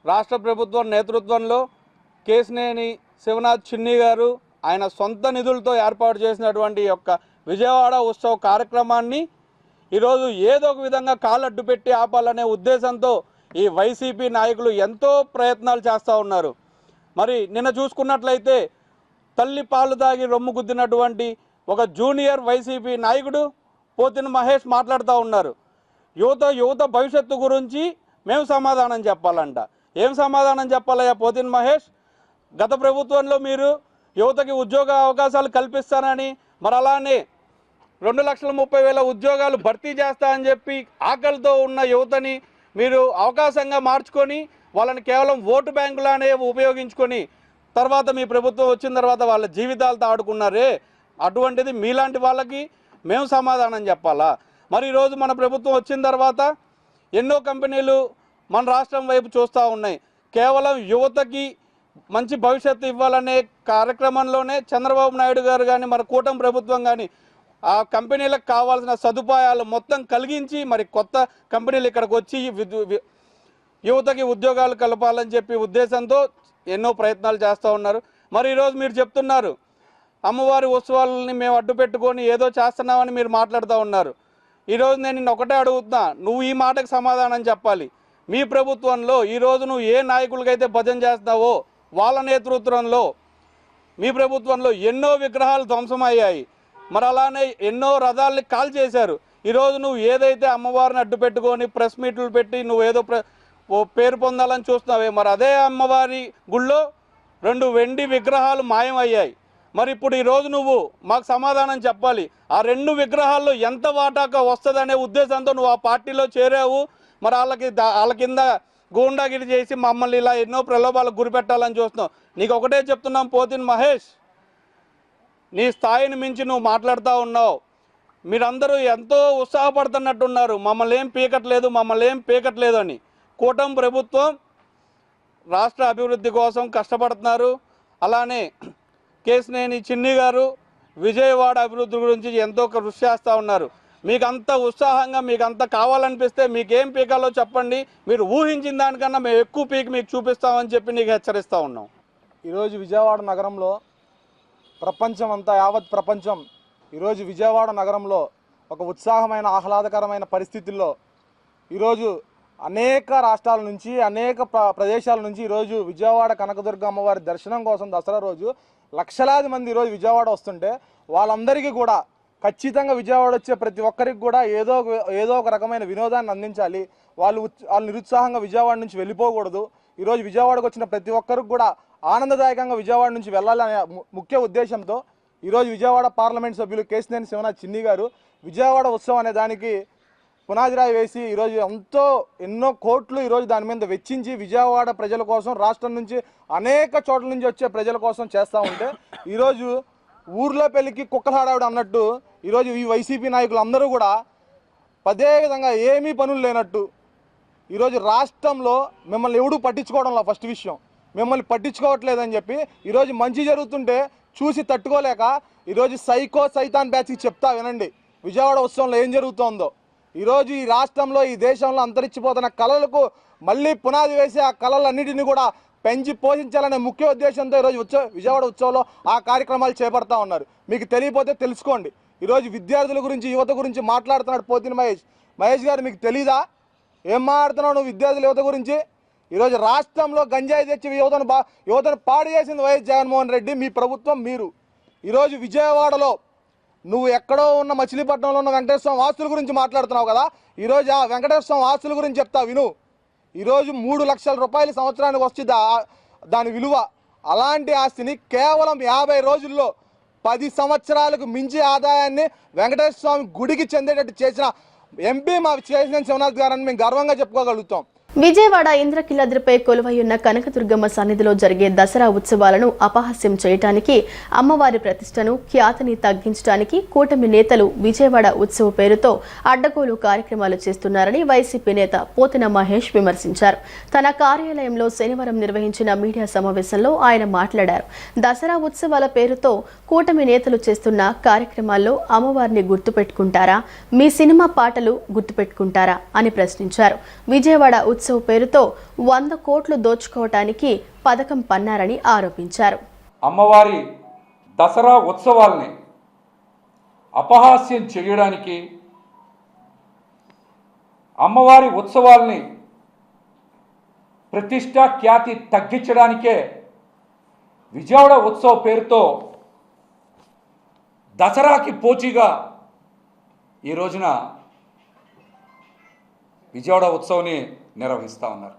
రాష్ట్ర ప్రభుత్వం నేతృత్వంలో కేసినేని శివనాథ్ చిన్ని గారు ఆయన సొంత నిధులతో ఏర్పాటు చేసినటువంటి యొక్క విజయవాడ ఉత్సవ కార్యక్రమాన్ని ఈరోజు ఏదో ఒక విధంగా కాళ్ళడ్డు పెట్టి ఆపాలనే ఉద్దేశంతో ఈ వైసీపీ నాయకులు ఎంతో ప్రయత్నాలు చేస్తూ ఉన్నారు. మరి నిన్న చూసుకున్నట్లయితే తల్లి పాలు తాగి రొమ్ము గుద్దినటువంటి ఒక జూనియర్ వైసీపీ నాయకుడు పోతిన మహేష్ మాట్లాడుతూ ఉన్నారు. యువత భవిష్యత్తు గురించి మేము సమాధానం చెప్పాలంట. ఏం సమాధానం చెప్పాలయ్యా పోతిన మహేష్? గత ప్రభుత్వంలో మీరు యువతకి ఉద్యోగ అవకాశాలు కల్పిస్తానని, మరి అలానే 2,30,000 ఉద్యోగాలు భర్తీ చేస్తా అని చెప్పి ఆకలితో ఉన్న యువతని మీరు అవకాశంగా మార్చుకొని వాళ్ళని కేవలం ఓటు బ్యాంకులానే ఉపయోగించుకొని తర్వాత మీ ప్రభుత్వం వచ్చిన తర్వాత వాళ్ళ జీవితాలతో ఆడుకున్నారే, అటువంటిది మీలాంటి వాళ్ళకి మేము సమాధానం చెప్పాలా? మరి ఈరోజు మన ప్రభుత్వం వచ్చిన తర్వాత ఎన్నో కంపెనీలు మన రాష్ట్రం వైపు చూస్తూ ఉన్నాయి. కేవలం యువతకి మంచి భవిష్యత్తు ఇవ్వాలనే కార్యక్రమంలోనే చంద్రబాబు నాయుడు గారు కానీ మన కూటమి ప్రభుత్వం కానీ ఆ కంపెనీలకు కావాల్సిన సదుపాయాలు మొత్తం కలిగించి మరి కొత్త కంపెనీలు ఇక్కడికి వచ్చి యువతకి ఉద్యోగాలు కలపాలని చెప్పి ఉద్దేశంతో ఎన్నో ప్రయత్నాలు చేస్తూ ఉన్నారు. మరి ఈరోజు మీరు చెప్తున్నారు అమ్మవారి ఉత్సవాలని మేము అడ్డు పెట్టుకొని ఏదో చేస్తున్నామని మీరు మాట్లాడుతూ ఉన్నారు. ఈరోజు నేను నిన్ను ఒకటే అడుగుతున్నా, నువ్వు ఈ మాటకు సమాధానం చెప్పాలి. మీ ప్రభుత్వంలో ఈరోజు నువ్వు ఏ నాయకులకైతే భజన చేస్తావో వాళ్ళ నేతృత్వంలో మీ ప్రభుత్వంలో ఎన్నో విగ్రహాలు ధ్వంసమయ్యాయి. మరి అలానే ఎన్నో రథాలని కాల్ చేశారు. ఈరోజు నువ్వు ఏదైతే అమ్మవారిని అడ్డు పెట్టుకొని ప్రెస్ మీట్లు పెట్టి నువ్వు ఏదో పేరు పొందాలని చూస్తున్నావే, మరి అదే అమ్మవారి గుళ్ళో 2 వెండి విగ్రహాలు మాయమయ్యాయి. మరి ఇప్పుడు ఈరోజు నువ్వు మాకు సమాధానం చెప్పాలి. ఆ 2 విగ్రహాల్లో ఎంత వాటాగా వస్తుందనే ఉద్దేశంతో నువ్వు ఆ పార్టీలో చేరావు. మరి వాళ్ళ కింద గూండాగిరి చేసి మమ్మల్ని ఇలా ఎన్నో ప్రలోభాలకు గురిపెట్టాలని చూస్తున్నావు. నీకు ఒకటే చెప్తున్నాం పోతిన మహేష్, నీ స్థాయిని మించి నువ్వు మాట్లాడుతూ ఉన్నావు. మీరందరూ ఎంతో ఉత్సాహపడుతున్నట్టున్నారు, మమ్మల్ని ఏం పీకట్లేదు అని. కూటమి ప్రభుత్వం రాష్ట్ర అభివృద్ధి కోసం కష్టపడుతున్నారు. అలానే కేసినేని చిన్ని గారు విజయవాడ అభివృద్ధి గురించి ఎంతో కృషి చేస్తూ ఉన్నారు. మీకు అంత ఉత్సాహంగా మీకు అంత కావాలనిపిస్తే మీకేం పీకాలో చెప్పండి, మీరు ఊహించిన దానికన్నా మేము ఎక్కువ పీకి మీకు చూపిస్తామని చెప్పి నీకు హెచ్చరిస్తూ ఉన్నాం. ఈరోజు విజయవాడ నగరంలో ప్రపంచం అంతా, యావత్ ప్రపంచం ఈరోజు విజయవాడ నగరంలో ఒక ఉత్సాహమైన ఆహ్లాదకరమైన పరిస్థితుల్లో ఈరోజు అనేక రాష్ట్రాల నుంచి అనేక ప్రదేశాల నుంచి ఈరోజు విజయవాడ కనకదుర్గ అమ్మవారి దర్శనం కోసం దసరా రోజు లక్షలాది మంది ఈరోజు విజయవాడ వస్తుంటే వాళ్ళందరికీ కూడా ఖచ్చితంగా విజయవాడ వచ్చే ప్రతి ఒక్కరికి కూడా ఏదో ఒక రకమైన వినోదాన్ని అందించాలి. వాళ్ళు నిరుత్సాహంగా విజయవాడ నుంచి వెళ్ళిపోకూడదు. ఈరోజు విజయవాడకు వచ్చిన ప్రతి ఒక్కరికి కూడా ఆనందదాయకంగా విజయవాడ నుంచి వెళ్ళాలనే ముఖ్య ఉద్దేశంతో ఈరోజు విజయవాడ పార్లమెంట్ సభ్యులు కేసినేని శివనాథ్ చిన్ని గారు విజయవాడ ఉత్సవం అనే దానికి పునాదిరాయి వేసి ఈరోజు ఎన్నో కోట్లు ఈరోజు దాని మీద వెచ్చించి విజయవాడ ప్రజల కోసం, రాష్ట్రం నుంచి అనేక చోట్ల నుంచి వచ్చే ప్రజల కోసం చేస్తూ ఉంటే ఈరోజు ఊర్లో పెళ్ళికి కుక్కల హడావుడు అన్నట్టు ఈరోజు ఈ వైసీపీ నాయకులు అందరూ కూడా పదే విధంగా ఏమీ పనులు లేనట్టు ఈరోజు రాష్ట్రంలో మిమ్మల్ని ఎవడూ పట్టించుకోవడంలో ఫస్ట్ విషయం మిమ్మల్ని పట్టించుకోవట్లేదని చెప్పి ఈరోజు మంచి జరుగుతుంటే చూసి తట్టుకోలేక ఈరోజు సైతాన్ బ్యాచ్కి చెప్తా వినండి విజయవాడ ఉత్సవంలో ఏం జరుగుతోందో. ఈరోజు ఈ రాష్ట్రంలో ఈ దేశంలో అంతరించిపోతున్న కళలకు మళ్ళీ పునాది వేసి ఆ కళలన్నిటిని కూడా పెంచి పోషించాలనే ముఖ్య ఉద్దేశంతో ఈరోజు విజయవాడ ఉత్సవంలో ఆ కార్యక్రమాలు చేపడతా ఉన్నారు. మీకు తెలియకపోతే తెలుసుకోండి. ఈరోజు విద్యార్థుల గురించి, యువత గురించి మాట్లాడుతున్నాడు పోతిన మహేష్ గారు. మీకు తెలీదా? ఏం మాట్లాడుతున్నావు నువ్వు విద్యార్థుల యువత గురించి? ఈరోజు రాష్ట్రంలో గంజాయి తెచ్చి యువతను పాడు చేసింది వైఎస్ జగన్మోహన్ రెడ్డి, మీ ప్రభుత్వం, మీరు. ఈరోజు విజయవాడలో నువ్వు ఎక్కడో ఉన్న మచిలీపట్నంలో ఉన్న వెంకటేశ్వర స్వామి ఆస్తుల గురించి మాట్లాడుతున్నావు కదా, ఈరోజు ఆ వెంకటేశ్వర స్వామి ఆస్తుల గురించి చెప్తా విను. ఈరోజు 3 లక్షల రూపాయలు సంవత్సరానికి వస్తుంది దాని విలువ. అలాంటి ఆస్తిని కేవలం 50 రోజుల్లో 10 సంవత్సరాలకు మించి ఆదాయాన్ని వెంకటేశ్వర స్వామి గుడికి చెందేటట్టు చేసిన ఎంపీ మా చేసిన శివనాథ్ గారని మేము గర్వంగా చెప్పుకోగలుగుతాం. విజయవాడ ఇంద్రకీలాద్రిపై కొలువైయున్న కనకదుర్గమ్మ సన్నిధిలో జరిగే దసరా ఉత్సవాలను అపహాస్యం చేయడానికి, అమ్మవారి ప్రతిష్టను ఖ్యాతిని తగ్గించడానికి కూటమి నేతలు విజయవాడ ఉత్సవ పేరుతో అడ్డగోలు కార్యక్రమాలు చేస్తున్నారని వైసీపీ నేత పోతిన మహేష్ విమర్శించారు. తన కార్యాలయంలో శనివారం నిర్వహించిన మీడియా సమావేశంలో ఆయన మాట్లాడారు. దసరా ఉత్సవాల పేరుతో కూటమి నేతలు చేస్తున్న కార్యక్రమాల్లో అమ్మవారిని గుర్తుపెట్టుకుంటారా, మీ సినిమా పాటలు గుర్తుపెట్టుకుంటారా అని ప్రశ్నించారు. విజయవాడ ఉత్సవ పేరుతో 100 కోట్లు దోచుకోవటానికి పథకం పన్నారని ఆరోపించారు. అమ్మవారి దసరా ఉత్సవాల్ని అపహాస్యం చేయడానికి, అమ్మవారి ఉత్సవాల్ని ప్రతిష్ట ఖ్యాతి తగ్గించడానికే విజయవాడ ఉత్సవ పేరుతో దసరాకి పోటీగా ఈ రోజున విజయవాడ ఉత్సవాన్ని నిర్వహిస్తూ ఉన్నారు.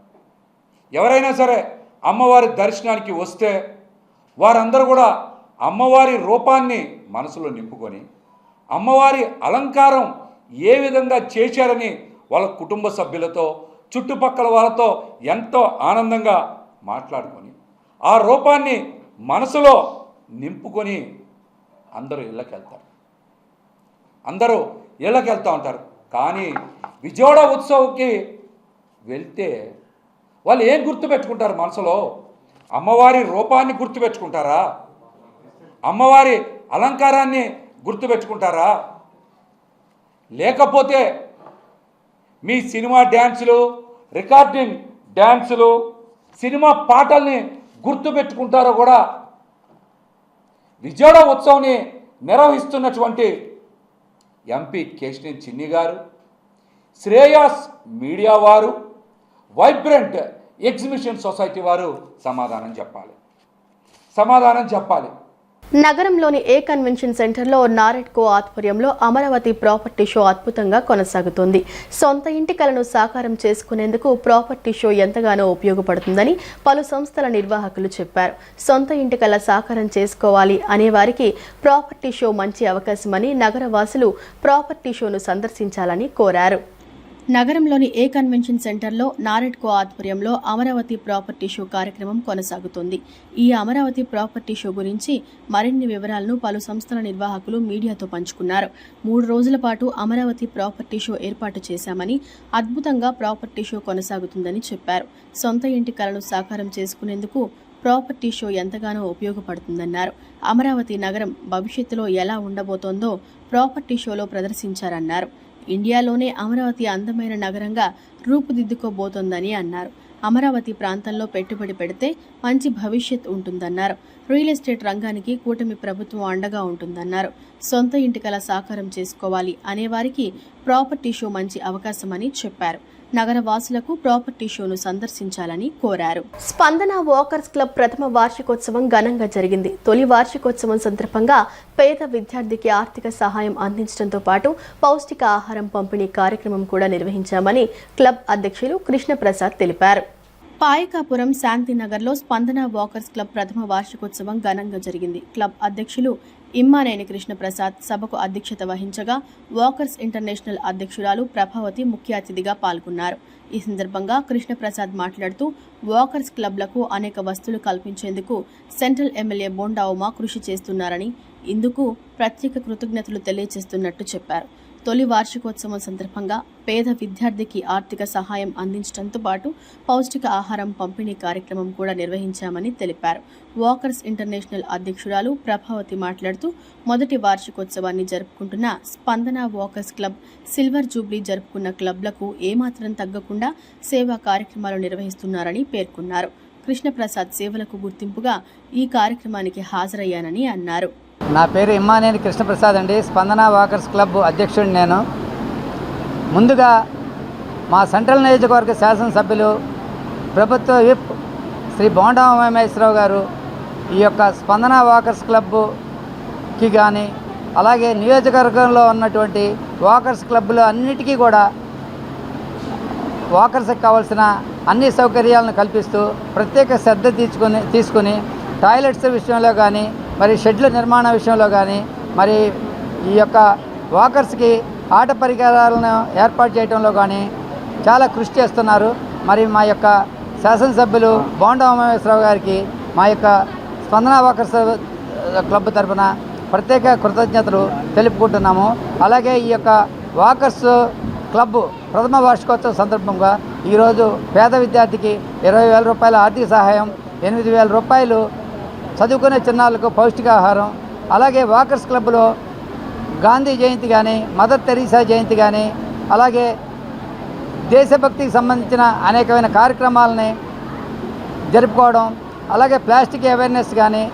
ఎవరైనా సరే అమ్మవారి దర్శనానికి వస్తే వారందరూ కూడా అమ్మవారి రూపాన్ని మనసులో నింపుకొని అమ్మవారి అలంకారం ఏ విధంగా చేశారని వాళ్ళ కుటుంబ సభ్యులతో చుట్టుపక్కల వాళ్ళతో ఎంతో ఆనందంగా మాట్లాడుకొని ఆ రూపాన్ని మనసులో నింపుకొని అందరూ ఇళ్ళకి వెళ్తూ ఉంటారు. కానీ విజయవాడ ఉత్సవంకి వెళ్తే వాళ్ళు ఏం గుర్తుపెట్టుకుంటారు? మనసులో అమ్మవారి రూపాన్ని గుర్తుపెట్టుకుంటారా? అమ్మవారి అలంకారాన్ని గుర్తుపెట్టుకుంటారా? లేకపోతే మీ సినిమా డ్యాన్సులు, రికార్డింగ్ డ్యాన్సులు, సినిమా పాటల్ని గుర్తుపెట్టుకుంటారో కూడా విజయవాడ ఉత్సవాన్ని నిర్వహిస్తున్నటువంటి ఎంపీ కేశినేని చిన్ని గారు, శ్రేయాస్ మీడియా వారు, వైబ్రెంట్ ఎగ్జిబిషన్ సొసైటీ వారు సమాధానం చెప్పాలి. నగరంలోని ఏ కన్వెన్షన్ సెంటర్లో నారెడ్కో ఆధ్వర్యంలో అమరావతి ప్రాపర్టీ షో అద్భుతంగా కొనసాగుతోంది. సొంత ఇంటి కలను సాకారం చేసుకునేందుకు ప్రాపర్టీ షో ఎంతగానో ఉపయోగపడుతుందని పలు సంస్థల నిర్వాహకులు చెప్పారు. సొంత ఇంటి కల సాకారం చేసుకోవాలి అనే వారికి ప్రాపర్టీ షో మంచి అవకాశమని నగరవాసులు ప్రాపర్టీ షోను సందర్శించాలని కోరారు. నగరంలోని ఏ కన్వెన్షన్ సెంటర్లో నారెడ్కో ఆధ్వర్యంలో అమరావతి ప్రాపర్టీ షో కార్యక్రమం కొనసాగుతోంది. ఈ అమరావతి ప్రాపర్టీ షో గురించి మరిన్ని వివరాలను పలు సంస్థల నిర్వాహకులు మీడియాతో పంచుకున్నారు. 3 రోజుల పాటు అమరావతి ప్రాపర్టీ షో ఏర్పాటు చేశామని, అద్భుతంగా ప్రాపర్టీ షో కొనసాగుతుందని చెప్పారు. సొంత ఇంటి కలను సాకారం చేసుకునేందుకు ప్రాపర్టీ షో ఎంతగానో ఉపయోగపడుతుందన్నారు. అమరావతి నగరం భవిష్యత్తులో ఎలా ఉండబోతోందో ప్రాపర్టీ షోలో ప్రదర్శించారన్నారు. ఇండియాలోనే అమరావతి అందమైన నగరంగా రూపుదిద్దుకోబోతోందని అన్నారు. అమరావతి ప్రాంతంలో పెట్టుబడి పెడితే మంచి భవిష్యత్ ఉంటుందన్నారు. రియల్ ఎస్టేట్ రంగానికి కూటమి ప్రభుత్వం అండగా ఉంటుందన్నారు. సొంత ఇంటి కల సాకారం చేసుకోవాలి అనేవారికి ప్రాపర్టీ షో మంచి అవకాశమని చెప్పారు. నగర వాసులకు ప్రాపర్టీ షోను సందర్శించాలని కోరారు. స్పందన వాకర్స్ క్లబ్ ప్రథమ వార్షికోత్సవం ఘనంగా జరిగింది. తొలి వార్షికోత్సవం సందర్భంగా పేద విద్యార్థికి ఆర్థిక సహాయం అందించడంతో పాటు పౌష్టిక ఆహారం పంపిణీ కార్యక్రమం కూడా నిర్వహించామని క్లబ్ అధ్యక్షులు కృష్ణప్రసాద్ తెలిపారు. పాయకాపురం శాంతినగర్లో స్పందన వాకర్స్ క్లబ్ ప్రథమ వార్షికోత్సవం ఘనంగా జరిగింది. క్లబ్ అధ్యక్షులు ఇమ్మానేని కృష్ణప్రసాద్ సభకు అధ్యక్షత వహించగా వాకర్స్ ఇంటర్నేషనల్ అధ్యక్షురాలు ప్రభావతి ముఖ్య అతిథిగా పాల్గొన్నారు. ఈ సందర్భంగా కృష్ణప్రసాద్ మాట్లాడుతూ వాకర్స్ క్లబ్లకు అనేక వస్తువులు కల్పించేందుకు సెంట్రల్ ఎమ్మెల్యే బోండా ఉమా కృషి చేస్తున్నారని, ఇందుకు ప్రత్యేక కృతజ్ఞతలు తెలియజేస్తున్నట్టు చెప్పారు. తొలి వార్షికోత్సవం సందర్భంగా పేద విద్యార్థికి ఆర్థిక సహాయం అందించడంతో పాటు పౌష్టిక ఆహారం పంపిణీ కార్యక్రమం కూడా నిర్వహించామని తెలిపారు. వాకర్స్ ఇంటర్నేషనల్ అధ్యక్షురాలు ప్రభావతి మాట్లాడుతూ మొదటి వార్షికోత్సవాన్ని జరుపుకుంటున్న స్పందన వాకర్స్ క్లబ్ సిల్వర్ జూబ్లీ జరుపుకున్న క్లబ్లకు ఏమాత్రం తగ్గకుండా సేవా కార్యక్రమాలు నిర్వహిస్తున్నారని పేర్కొన్నారు. కృష్ణప్రసాద్ సేవలకు గుర్తింపుగా ఈ కార్యక్రమానికి హాజరయ్యానని అన్నారు. నా పేరు ఇమ్మానేని కృష్ణప్రసాద్ అండి. స్పందన వాకర్స్ క్లబ్ అధ్యక్షుడిని నేను. ముందుగా మా సెంట్రల్ నియోజకవర్గ శాసనసభ్యులు ప్రభుత్వ విప్ శ్రీ బోండా ఉమామహేశ్వరరావు గారు ఈ యొక్క స్పందన వాకర్స్ క్లబ్కి కానీ అలాగే నియోజకవర్గంలో ఉన్నటువంటి వాకర్స్ క్లబ్లు అన్నిటికీ కూడా వాకర్స్కి కావాల్సిన అన్ని సౌకర్యాలను కల్పిస్తూ ప్రత్యేక శ్రద్ధ తీసుకుని టాయిలెట్స్ విషయంలో కానీ మరి షెడ్ల నిర్మాణ విషయంలో కానీ మరి ఈ యొక్క వాకర్స్కి ఆట పరికరాలను ఏర్పాటు చేయడంలో కానీ చాలా కృషి చేస్తున్నారు. మరి మా యొక్క శాసనసభ్యులు బోండా ఉమామేశ్వరరావు గారికి మా యొక్క స్పందన వాకర్స్ క్లబ్ తరఫున ప్రత్యేక కృతజ్ఞతలు తెలుపుకుంటున్నాము. అలాగే ఈ యొక్క వాకర్స్ క్లబ్ ప్రథమ వార్షికోత్సవం సందర్భంగా ఈరోజు పేద విద్యార్థికి 20,000 రూపాయల ఆర్థిక సహాయం, 8,000 రూపాయలు చదువుకునే చిన్నారులకు పౌష్టికాహారం, అలాగే వాకర్స్ క్లబ్లో గాంధీ జయంతి కానీ, మదర్ తెరీసా జయంతి కానీ, అలాగే దేశభక్తికి సంబంధించిన అనేకమైన కార్యక్రమాలని జరుపుకోవడం, అలాగే ప్లాస్టిక్ అవేర్నెస్ కానీ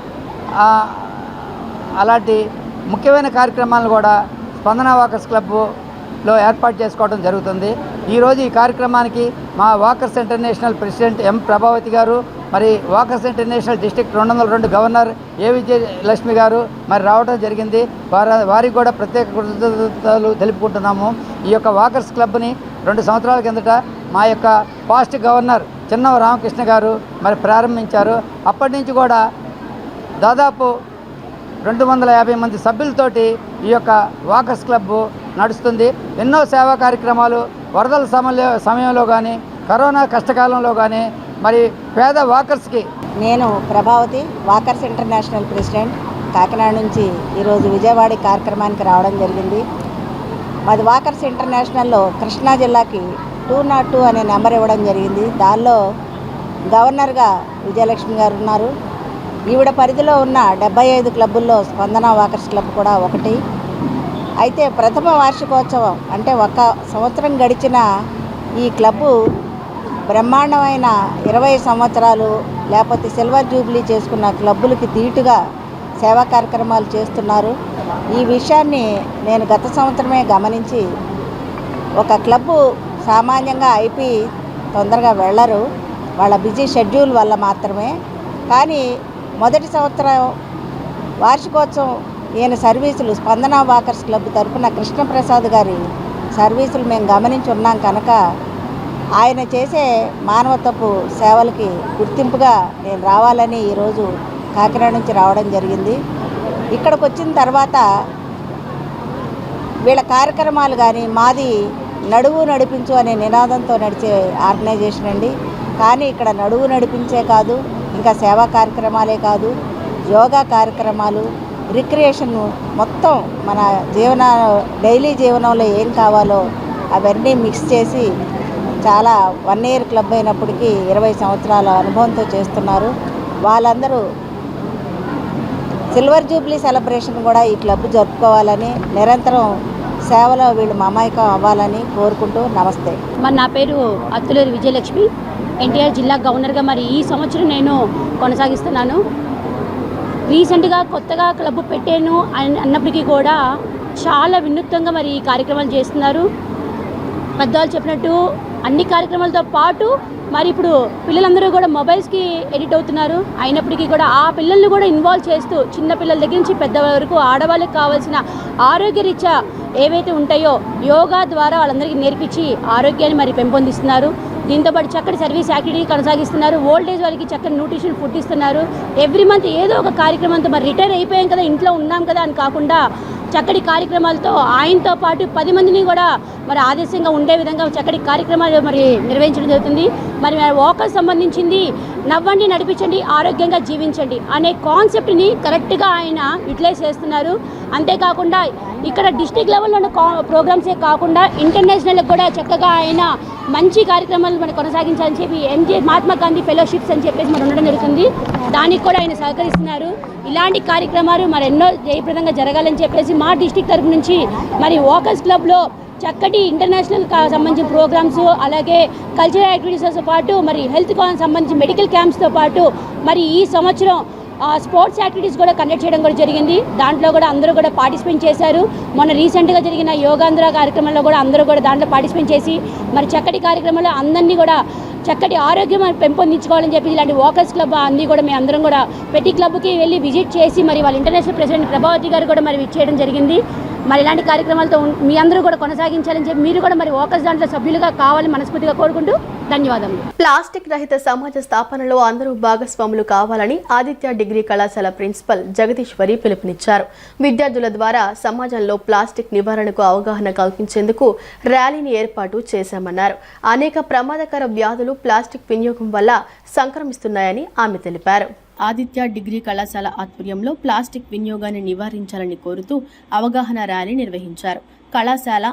అలాంటి ముఖ్యమైన కార్యక్రమాలను కూడా స్పందన వాకర్స్ క్లబ్లో ఏర్పాటు చేసుకోవడం జరుగుతుంది. ఈరోజు ఈ కార్యక్రమానికి మా Walkers International president M Prabhavathi గారు, మరి Walkers International district 202 governor A Vijayalakshmi గారు మరి రావడం జరిగింది. వారికి కూడా ప్రత్యేక కృతజ్ఞతలు తెలుపుకుంటున్నాము. ఈ యొక్క వాకర్స్ క్లబ్ని 2 సంవత్సరాల కిందట మా యొక్క పాస్ట్ గవర్నర్ చిన్నవ రామకృష్ణ గారు మరి ప్రారంభించారు. అప్పటి నుంచి కూడా దాదాపు 250 మంది సభ్యులతోటి ఈ యొక్క వాకర్స్ క్లబ్ నడుస్తుంది. ఎన్నో సేవా కార్యక్రమాలు వరదల సమయంలో కానీ, కరోనా కష్టకాలంలో కానీ మరి పేద వాకర్స్కి. నేను Prabhavathi, Walkers International president, Kakinada నుంచి ఈరోజు విజయవాడ కార్యక్రమానికి రావడం జరిగింది. మాది వాకర్స్ ఇంటర్నేషనల్లో కృష్ణా జిల్లాకి 202 అనే నెంబర్ ఇవ్వడం జరిగింది. దానిలో గవర్నర్గా విజయలక్ష్మి గారు ఉన్నారు. ఈవిడ పరిధిలో ఉన్న 75 క్లబ్బుల్లో స్పందన వాకర్స్ క్లబ్ కూడా ఒకటి. అయితే ప్రథమ వార్షికోత్సవం అంటే 1 సంవత్సరం గడిచిన ఈ క్లబ్బు బ్రహ్మాండమైన 20 సంవత్సరాలు లేకపోతే సిల్వర్ జూబ్లీ చేసుకున్న క్లబ్బులకి ధీటుగా సేవా కార్యక్రమాలు చేస్తున్నారు. ఈ విషయాన్ని నేను గత సంవత్సరమే గమనించి, ఒక క్లబ్బు సామాన్యంగా అయిపోయి తొందరగా వెళ్ళరు, వాళ్ళ బిజీ షెడ్యూల్ వల్ల మాత్రమే. కానీ మొదటి సంవత్సరం వార్షికోత్సవం ఈయన సర్వీసులు స్పందన వాకర్స్ క్లబ్ తరఫున కృష్ణప్రసాద్ గారి సర్వీసులు మేము గమనించి ఉన్నాం కనుక ఆయన చేసే మానవత్వపు సేవలకి గుర్తింపుగా నేను రావాలని ఈరోజు కాకినాడ నుంచి రావడం జరిగింది. ఇక్కడికి వచ్చిన తర్వాత వీళ్ళ కార్యక్రమాలు కానీ, మాది నడువు నడిపించు అనే నినాదంతో నడిచే ఆర్గనైజేషన్ అండి. కానీ ఇక్కడ నడువు నడిపించే కాదు, ఇంకా సేవా కార్యక్రమాలే కాదు, యోగా కార్యక్రమాలు, రిక్రియేషన్, మొత్తం మన డైలీ జీవనంలో ఏం కావాలో అవన్నీ మిక్స్ చేసి చాలా 1 ఇయర్ క్లబ్ అయినప్పటికీ 20 సంవత్సరాల అనుభవంతో చేస్తున్నారు. వాళ్ళందరూ సిల్వర్ జూబ్లీ సెలబ్రేషన్ కూడా ఈ క్లబ్ జరుపుకోవాలని, నిరంతరం సేవలో వీళ్ళు మమాయకం అవ్వాలని కోరుకుంటూ నమస్తే. మరి నా పేరు అత్తులేరు విజయలక్ష్మి, ఎన్టీఆర్ జిల్లా గవర్నర్గా మరి ఈ సంవత్సరం నేను కొనసాగిస్తున్నాను. రీసెంట్గా కొత్తగా క్లబ్ పెట్టాను అన్నప్పటికీ కూడా చాలా వినూత్నంగా మరి ఈ కార్యక్రమాలు చేస్తున్నారు. పెద్దవాళ్ళు చెప్పినట్టు అన్ని కార్యక్రమాలతో పాటు మరి ఇప్పుడు పిల్లలందరూ కూడా మొబైల్స్కి ఎడిట్ అవుతున్నారు. అయినప్పటికీ కూడా ఆ పిల్లల్ని కూడా ఇన్వాల్వ్ చేస్తూ చిన్న పిల్లల దగ్గర నుంచి పెద్దవాళ్ళ వరకు ఆడవాళ్ళకి కావాల్సిన ఆరోగ్యరీత్యా ఏవైతే ఉంటాయో యోగా ద్వారా వాళ్ళందరికీ నేర్పించి ఆరోగ్యాన్ని మరి పెంపొందిస్తున్నారు. దీంతోపాటు చక్కటి సర్వీస్ యాక్టివిటీ కొనసాగిస్తున్నారు. ఓల్డేజ్ వాళ్ళకి చక్కటి న్యూట్రిషన్ ఫుడ్ ఇస్తున్నారు. ఎవ్రీ మంత్ ఏదో ఒక కార్యక్రమంతో మరి రిటైర్ అయిపోయాం కదా, ఇంట్లో ఉన్నాం కదా అని కాకుండా చక్కటి కార్యక్రమాలతో ఆయనతో పాటు 10 మందిని కూడా మరి ఆదేశంగా ఉండే విధంగా చక్కటి కార్యక్రమాలు మరి నిర్వహించడం జరుగుతుంది. మరి వాకర్స్ సంబంధించింది నవ్వండి, నడిపించండి, ఆరోగ్యంగా జీవించండి అనే కాన్సెప్ట్ని కరెక్ట్గా ఆయన యూటిలైజ్ చేస్తున్నారు. అంతేకాకుండా ఇక్కడ డిస్ట్రిక్ట్ లెవెల్లో ఉన్న ప్రోగ్రామ్సే కాకుండా ఇంటర్నేషనల్కి కూడా చక్కగా ఆయన మంచి కార్యక్రమాలు మనం కొనసాగించాలని చెప్పి మహాత్మా గాంధీ ఫెలోషిప్స్ అని చెప్పేసి మరి ఉండడం జరుగుతుంది. దానికి కూడా ఆయన సహకరిస్తున్నారు. ఇలాంటి కార్యక్రమాలు మరి ఎన్నో జయప్రదంగా జరగాలని చెప్పేసి మా డిస్ట్రిక్ట్ తరఫు నుంచి మరి వాకర్స్ క్లబ్లో చక్కటి ఇంటర్నేషనల్ సంబంధించిన ప్రోగ్రామ్స్, అలాగే కల్చరల్ యాక్టివిటీస్తో పాటు మరి హెల్త్ సంబంధించి మెడికల్ క్యాంప్స్తో పాటు మరి ఈ సంవత్సరం స్పోర్ట్స్ యాక్టివిటీస్ కూడా కండక్ట్ చేయడం కూడా జరిగింది. దాంట్లో కూడా అందరూ కూడా పార్టిసిపేట్ చేశారు. మొన్న రీసెంట్గా జరిగిన యోగాంధ్ర కార్యక్రమంలో కూడా అందరూ కూడా దాంట్లో పార్టిసిపేట్ చేసి మరి చక్కటి కార్యక్రమంలో అందరినీ కూడా చక్కటి ఆరోగ్యం పెంపొందించుకోవాలని చెప్పి ఇలాంటి వాకర్స్ క్లబ్ అన్నీ కూడా మేము అందరం కూడా ప్రతి క్లబ్కి వెళ్ళి విజిట్ చేసి మరి వాళ్ళ ఇంటర్నేషనల్ ప్రెసిడెంట్ ప్రభావతి గారు కూడా మరి విజిట్ చేయడం జరిగింది. మరి ఇలాంటి కార్యక్రమాలతో మీ అందరూ కూడా కొనసాగించాలని చెప్పి మీరు కూడా మరి వాకర్స్ దాంట్లో సభ్యులుగా కావాలని మనస్ఫూర్తిగా కోరుకుంటూ ధన్యవాదములు. ప్లాస్టిక్ రహిత సమాజ స్థాపనలో అందరూ భాగస్వాములు కావాలని ఆదిత్య డిగ్రీ కళాశాల ప్రిన్సిపల్ జగదీశ్వరి పిలుపునిచ్చారు. విద్యార్థుల ద్వారా సమాజంలో ప్లాస్టిక్ నివారణకు అవగాహన కల్పించేందుకు ర్యాలీని ఏర్పాటు చేశామన్నారు. అనేక ప్రమాదకర వ్యాధులు ప్లాస్టిక్ వినియోగం వల్ల సంక్రమిస్తున్నాయని ఆమె తెలిపారు. ఆదిత్య డిగ్రీ కళాశాల ఆధ్వర్యంలో ప్లాస్టిక్ వినియోగాన్ని నివారించాలని కోరుతూ అవగాహన ర్యాలీ నిర్వహించారు. కళాశాల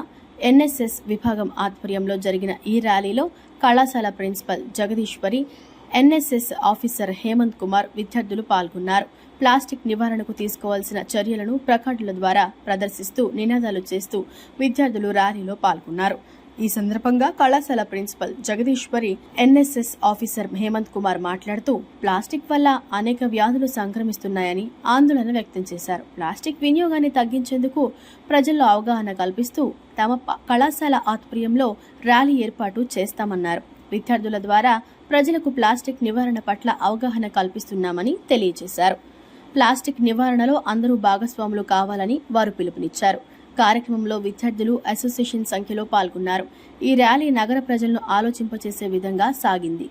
NSS విభాగం ఆధ్వర్యంలో జరిగిన ఈ ర్యాలీలో కళాశాల principal Jagadeeswari, NSS officer Hemanth Kumar విద్యార్థులు పాల్గొన్నారు. ప్లాస్టిక్ నివారణకు తీసుకోవాల్సిన చర్యలను ప్లకార్డుల ద్వారా ప్రదర్శిస్తూ నినాదాలు చేస్తూ విద్యార్థులు ర్యాలీలో పాల్గొన్నారు. ఈ సందర్భంగా కళాశాల principal Jagadeeswari, NSS officer Hemanth Kumar మాట్లాడుతూ ప్లాస్టిక్ వల్ల అనేక వ్యాధులు సంక్రమిస్తున్నాయని ఆందోళన వ్యక్తం చేశారు. ప్లాస్టిక్ వినియోగాన్ని తగ్గించేందుకు ప్రజల్లో అవగాహన కల్పిస్తూ తమ కళాశాల ఆధ్వర్యంలో ర్యాలీ ఏర్పాటు చేస్తామన్నారు. విద్యార్థుల ద్వారా ప్రజలకు ప్లాస్టిక్ నివారణ పట్ల అవగాహన కల్పిస్తున్నామని తెలియజేశారు. ప్లాస్టిక్ నివారణలో అందరూ భాగస్వాములు కావాలని వారు పిలుపునిచ్చారు. కార్యక్రమంలో విద్యార్థులు అసోసియేషన్ సంఖ్యలో పాల్గొన్నారు. ఈ ర్యాలీ నగర ప్రజలను ఆలోచింపచేసే విధంగా సాగింది.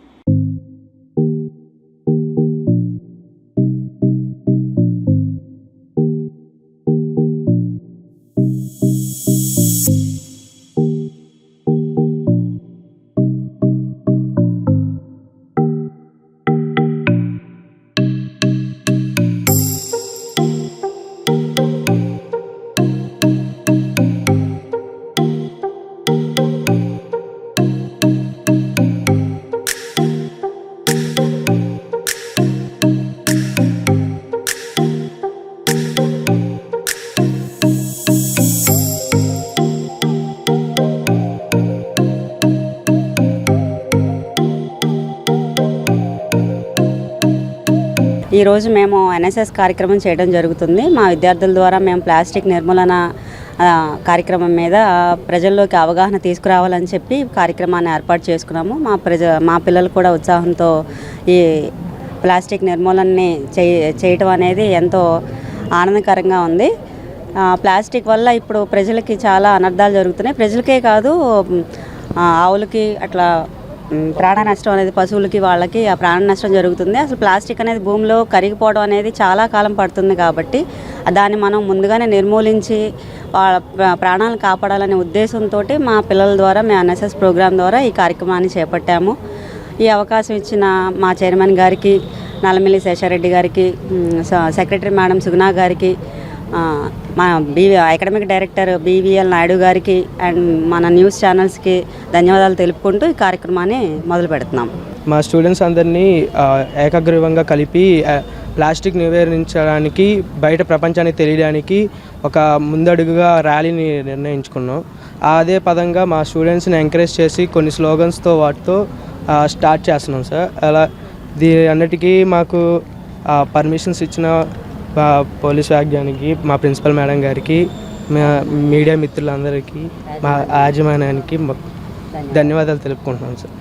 ఈరోజు మేము NSS కార్యక్రమం చేయడం జరుగుతుంది. మా విద్యార్థుల ద్వారా మేము ప్లాస్టిక్ నిర్మూలన కార్యక్రమం మీద ప్రజల్లోకి అవగాహన తీసుకురావాలని చెప్పి కార్యక్రమాన్ని ఏర్పాటు చేసుకున్నాము. మా పిల్లలు కూడా ఉత్సాహంతో ఈ ప్లాస్టిక్ నిర్మూలనని చేయటం అనేది ఎంతో ఆనందకరంగా ఉంది. ప్లాస్టిక్ వల్ల ఇప్పుడు ప్రజలకి చాలా అనర్థాలు జరుగుతున్నాయి. ప్రజలకే కాదు, ఆవులకి అట్లా ప్రాణ నష్టం అనేది, పశువులకి వాళ్ళకి ఆ ప్రాణ నష్టం జరుగుతుంది. అసలు ప్లాస్టిక్ అనేది భూమిలో కరిగిపోవడం అనేది చాలా కాలం పడుతుంది. కాబట్టి దాన్ని మనం ముందుగానే నిర్మూలించి వాళ్ళ ప్రాణాలను కాపాడాలనే ఉద్దేశంతో మా పిల్లల ద్వారా మేము NSS ప్రోగ్రాం ద్వారా ఈ కార్యక్రమాన్ని చేపట్టాము. ఈ అవకాశం ఇచ్చిన మా చైర్మన్ గారికి, నల్లమిల్లి శేషారెడ్డి గారికి, సెక్రటరీ మేడం సుగుణా గారికి, మన అకాడమిక్ డైరెక్టర్ BVL నాయుడు గారికి అండ్ మన న్యూస్ ఛానల్స్కి ధన్యవాదాలు తెలుపుకుంటూ ఈ కార్యక్రమాన్ని మొదలు పెడుతున్నాం. మా స్టూడెంట్స్ అందరినీ ఏకగ్రీవంగా కలిపి ప్లాస్టిక్ నివారించడానికి, బయట ప్రపంచానికి తెలియడానికి ఒక ముందడుగుగా ర్యాలీని నిర్ణయించుకున్నాం. అదే పదంగా మా స్టూడెంట్స్ని ఎంకరేజ్ చేసి కొన్ని స్లోగన్స్తో వాటితో స్టార్ట్ చేస్తున్నాం సార్. అలా దీని అన్నిటికీ మాకు పర్మిషన్స్ ఇచ్చిన పోలీస్ వాగ్యానికి, మా ప్రిన్సిపల్ మేడం గారికి, మీడియా మిత్రులందరికీ, మా యాజమాన్యానికి ధన్యవాదాలు తెలుపుకుంటున్నాను సార్.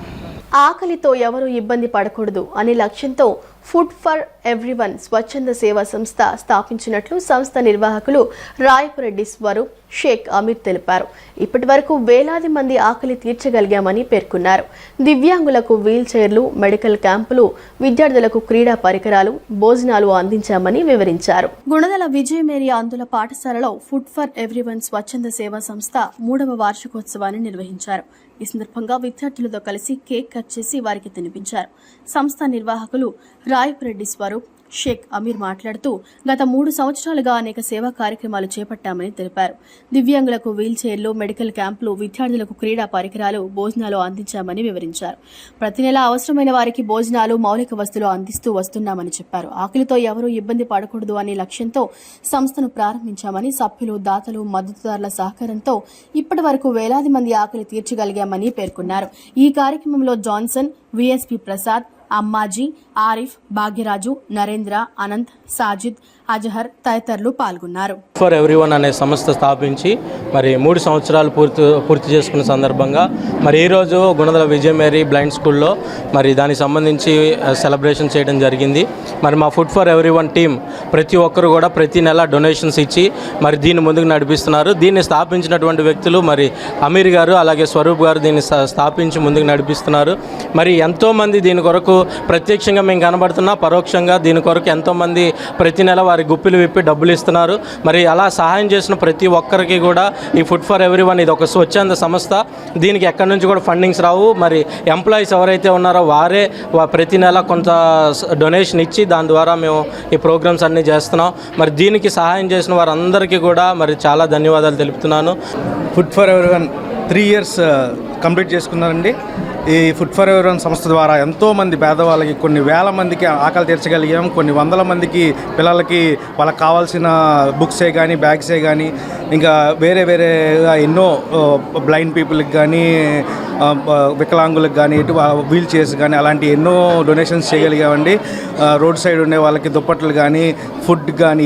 ఆకలితో ఎవరూ ఇబ్బంది పడకూడదు అనే లక్ష్యంతో ఫుడ్ ఫర్ ఎవ్రీవన్ స్వచ్ఛంద సేవా సంస్థ స్థాపించినట్లు సంస్థ నిర్వాహకులు రాయపురెడ్డి స్వరూప్, షేక్ అమీర్ తెలిపారు. ఇప్పటి వరకు వేలాది మంది ఆకలి తీర్చగలిగామని పేర్కొన్నారు. దివ్యాంగులకు వీల్ చైర్లు, మెడికల్ క్యాంపులు, విద్యార్థులకు క్రీడా పరికరాలు, భోజనాలు అందించామని వివరించారు. గుణదల విజయమేరీ ఆందోళన పాఠశాలలో ఫుడ్ ఫర్ ఎవ్రీవన్ స్వచ్ఛంద సేవా సంస్థ 3వ వార్షికోత్సవాన్ని నిర్వహించారు. ఈ సందర్భంగా విద్యార్థులతో కలిసి కేక్ కట్ చేసి వారికి తినిపించారు. సంస్థ నిర్వాహకులు రాయపురెడ్డి స్వరూప్, షేక్ అమీర్ మాట్లాడుతూ గత 3 సంవత్సరాలుగా అనేక సేవా కార్యక్రమాలు చేపట్టామని తెలిపారు. దివ్యాంగులకు వీల్ చైర్లు, మెడికల్ క్యాంపులు, విద్యార్థులకు క్రీడా పరికరాలు, భోజనాలు అందించామని వివరించారు. ప్రతి నెల అవసరమైన వారికి భోజనాలు, మౌలిక వస్తువులు అందిస్తూ వస్తున్నామని చెప్పారు. ఆకలితో ఎవరూ ఇబ్బంది పడకూడదు అనే లక్ష్యంతో సంస్థను ప్రారంభించామని, సభ్యులు, దాతలు, మద్దతుదారుల సహకారంతో ఇప్పటి వరకు వేలాది మంది ఆకలి తీర్చగలిగామని పేర్కొన్నారు. ఈ కార్యక్రమంలో జాన్సన్, VSP ప్రసాద్, అమ్మాజీ, ఆరిఫ్, భాగ్యరాజు, నరేంద్ర, అనంత్, సాజిద్, అజహర్ తదితరులు పాల్గొన్నారు. ఫర్ ఎవ్రీవన్ అనే సంస్థ స్థాపించి మరి 3 సంవత్సరాలు పూర్తి చేసుకున్న సందర్భంగా మరి ఈరోజు గుణదల విజయమేరీ బ్లైండ్ స్కూల్లో మరి దానికి సంబంధించి సెలబ్రేషన్ చేయడం జరిగింది. మరి మా ఫుడ్ ఫర్ ఎవ్రీవన్ టీం ప్రతి ఒక్కరు కూడా ప్రతి నెల డొనేషన్స్ ఇచ్చి మరి దీన్ని ముందుకు నడిపిస్తున్నారు. దీన్ని స్థాపించినటువంటి వ్యక్తులు మరి అమీర్ గారు అలాగే స్వరూప్ గారు దీన్ని స్థాపించి ముందుకు నడిపిస్తున్నారు. మరి ఎంతోమంది దీని కొరకు ప్రత్యక్షంగా మేము కనబడుతున్నా, పరోక్షంగా దీని కొరకు ఎంతోమంది ప్రతి నెల వారి గుప్పిలు విప్పి డబ్బులు ఇస్తున్నారు. మరి అలా సహాయం చేసిన ప్రతి ఒక్కరికి కూడా ఈ ఫుడ్ ఫర్ ఎవ్రీవన్ ఇది ఒక స్వచ్ఛంద సంస్థ. దీనికి ఎక్కడి నుంచి కూడా ఫండింగ్స్ రావు. మరి ఎంప్లాయీస్ ఎవరైతే ఉన్నారో వారే ప్రతి నెల కొంత డొనేషన్ ఇచ్చి దాని ద్వారా మేము ఈ ప్రోగ్రామ్స్ అన్నీ చేస్తున్నాం. మరి దీనికి సహాయం చేసిన వారందరికీ కూడా మరి చాలా ధన్యవాదాలు తెలుపుతున్నాను. Food for everyone 3 years complete చేసుకున్నారండి. ఈ ఫుడ్ ఫర్ ఎవ్రీవన్ సంస్థ ద్వారా ఎంతోమంది పేదవాళ్ళకి కొన్ని వేల మందికి ఆకలి తీర్చగలిగాం. కొన్ని వందల మందికి పిల్లలకి వాళ్ళకి కావాల్సిన బుక్సే కానీ బ్యాగ్సే కానీ ఇంకా వేరే ఎన్నో బ్లైండ్ పీపుల్కి కానీ వికలాంగులకు కానీ వీల్ చైర్స్ కానీ అలాంటి ఎన్నో డొనేషన్స్ చేయగలిగామండి. రోడ్ సైడ్ ఉండే వాళ్ళకి దుప్పట్లు కానీ ఫుడ్ కానీ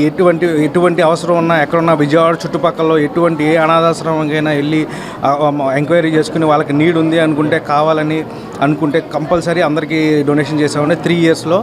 ఎటువంటి అవసరం ఉన్నా ఎక్కడున్నా విజయవాడ చుట్టుపక్కల ఎటువంటి ఏ అనాథాశ్రమంకైనా వెళ్ళి ఎంక్వైరీ చేసుకుని వాళ్ళకి నీడ్ ఉంది అనుకుంటే కావాలని అనుకుంటే కంపల్సరీ అందరికీ డొనేషన్ చేసామండి 3 yearsలో.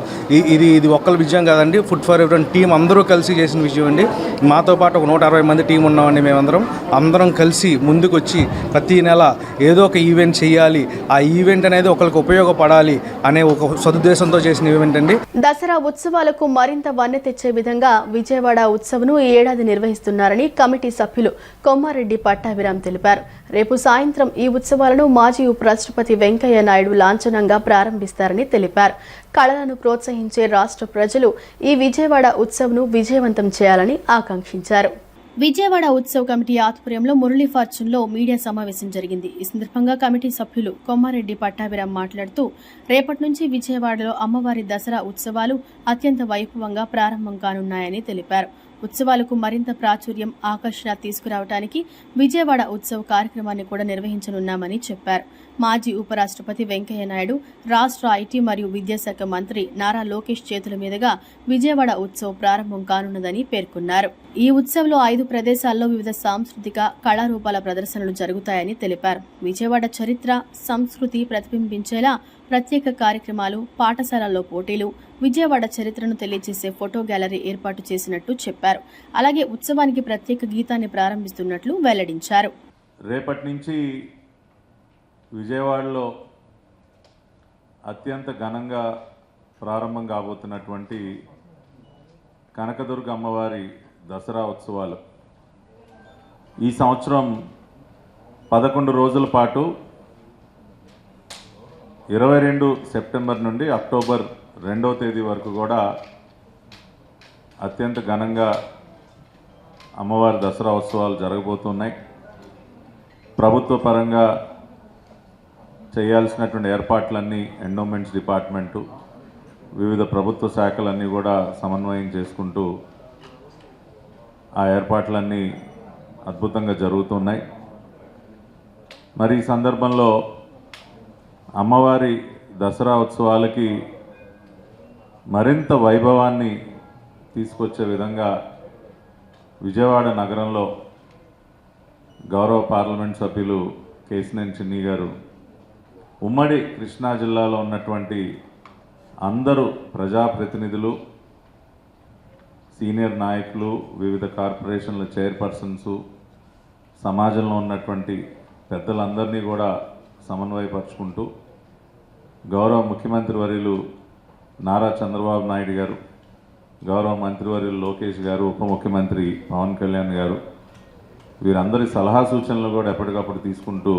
ఇది ఒక్కల విజయం కాదండి, ఫుడ్ ఫర్ ఎవ్రీవన్ టీం అందరూ కలిసి చేసిన విజయం అండి. మాతో పాటు ఒక 160 మంది టీం ఉన్నామండి. మేమందరం కలిసి ముందుకు వచ్చి ప్రతి నెల ఏదో ఒక ఈవెంట్ చేయాలి, ఆ ఈవెంట్ అనేది ఒకరికి ఉపయోగపడాలి అనే ఒక సదుద్దేశంతో చేసిన ఈవెంట్ అండి. దసరా ఉత్సవాలకు మరింత వన్నె తెచ్చే విధంగా విజయవాడ ఉత్సవ్ను ఈ ఏడాది నిర్వహిస్తున్నారని కమిటీ సభ్యులు కొమ్మారెడ్డి పట్టాభిరామ్ తెలిపారు. రేపు సాయంత్రం ఈ ఉత్సవాలను మాజీ ఉపరాష్ట్రపతి వెంకయ్య నాయుడు లాంఛనంగా ప్రారంభిస్తారని తెలిపారు. కళలను ప్రోత్సహించే రాష్ట్ర ప్రజలు ఈ విజయవాడ ఉత్సవ్ను విజయవంతం చేయాలని ఆకాంక్షించారు. విజయవాడ ఉత్సవ్ కమిటీ ఆధ్వర్యంలో మురళీ ఫార్చ్యూన్లో మీడియా సమావేశం జరిగింది. ఈ సందర్భంగా కమిటీ సభ్యులు కొమ్మారెడ్డి పట్టాభిరామ్ మాట్లాడుతూ రేపటి నుంచి విజయవాడలో అమ్మవారి దసరా ఉత్సవాలు అత్యంత వైభవంగా ప్రారంభం కానున్నాయని తెలిపారు. ఉత్సవాలకు మరింత ప్రాచుర్యం, ఆకర్షణ తీసుకురావడానికి విజయవాడ ఉత్సవ్ కార్యక్రమాన్ని కూడా నిర్వహించనున్నామని చెప్పారు. మాజీ ఉపరాష్ట్రపతి వెంకయ్య నాయుడు, రాష్ట్ర ఐటీ మరియు విద్యాశాఖ మంత్రి నారా లోకేష్ చేతుల మీదుగా విజయవాడ ఉత్సవ్ ప్రారంభం కానున్నదని పేర్కొన్నారు. ఈ ఉత్సవ్లో 5 ప్రదేశాల్లో వివిధ సాంస్కృతిక కళారూపాల ప్రదర్శనలు జరుగుతాయని తెలిపారు. విజయవాడ చరిత్ర, సంస్కృతి ప్రతిబింబించేలా ప్రత్యేక కార్యక్రమాలు, పాఠశాలల్లో పోటీలు, విజయవాడ చరిత్రను తెలియజేసే ఫోటో గ్యాలరీ ఏర్పాటు చేసినట్టు చెప్పారు. అలాగే ఉత్సవానికి ప్రత్యేక గీతాన్ని ప్రారంభిస్తున్నట్లు వెల్లడించారు. రేపటి నుంచి విజయవాడలో అత్యంత ఘనంగా ప్రారంభం కాబోతున్నటువంటి కనకదుర్గ అమ్మవారి దసరా ఉత్సవాలు ఈ సంవత్సరం 11 రోజుల పాటు 22 సెప్టెంబర్ నుండి అక్టోబర్ 2వ తేదీ వరకు కూడా అత్యంత ఘనంగా అమ్మవారి దసరా ఉత్సవాలు జరగబోతున్నాయి. ప్రభుత్వ పరంగా చేయాల్సినటువంటి ఏర్పాట్లన్నీ ఎండోమెంట్స్ డిపార్ట్మెంటు, వివిధ ప్రభుత్వ శాఖలన్నీ కూడా సమన్వయం చేసుకుంటూ ఆ ఏర్పాట్లన్నీ అద్భుతంగా జరుగుతున్నాయి. మరి ఈ సందర్భంలో అమ్మవారి దసరా ఉత్సవాలకి మరింత వైభవాన్ని తీసుకొచ్చే విధంగా విజయవాడ నగరంలో గౌరవ పార్లమెంట్ సభ్యులు కేశినేని చిన్ని గారు ఉమ్మడి కృష్ణా జిల్లాలో ఉన్నటువంటి అందరూ ప్రజాప్రతినిధులు, సీనియర్ నాయకులు, వివిధ కార్పొరేషన్ల చైర్పర్సన్స్, సమాజంలో ఉన్నటువంటి పెద్దలందరినీ కూడా సమన్వయపరుచుకుంటూ గౌరవ ముఖ్యమంత్రి వర్యులు నారా చంద్రబాబు నాయుడు గారు, గౌరవ మంత్రివర్యులు లోకేష్ గారు, ఉప ముఖ్యమంత్రి పవన్ కళ్యాణ్ గారు వీరందరి సలహా సూచనలు కూడా ఎప్పటికప్పుడు తీసుకుంటూ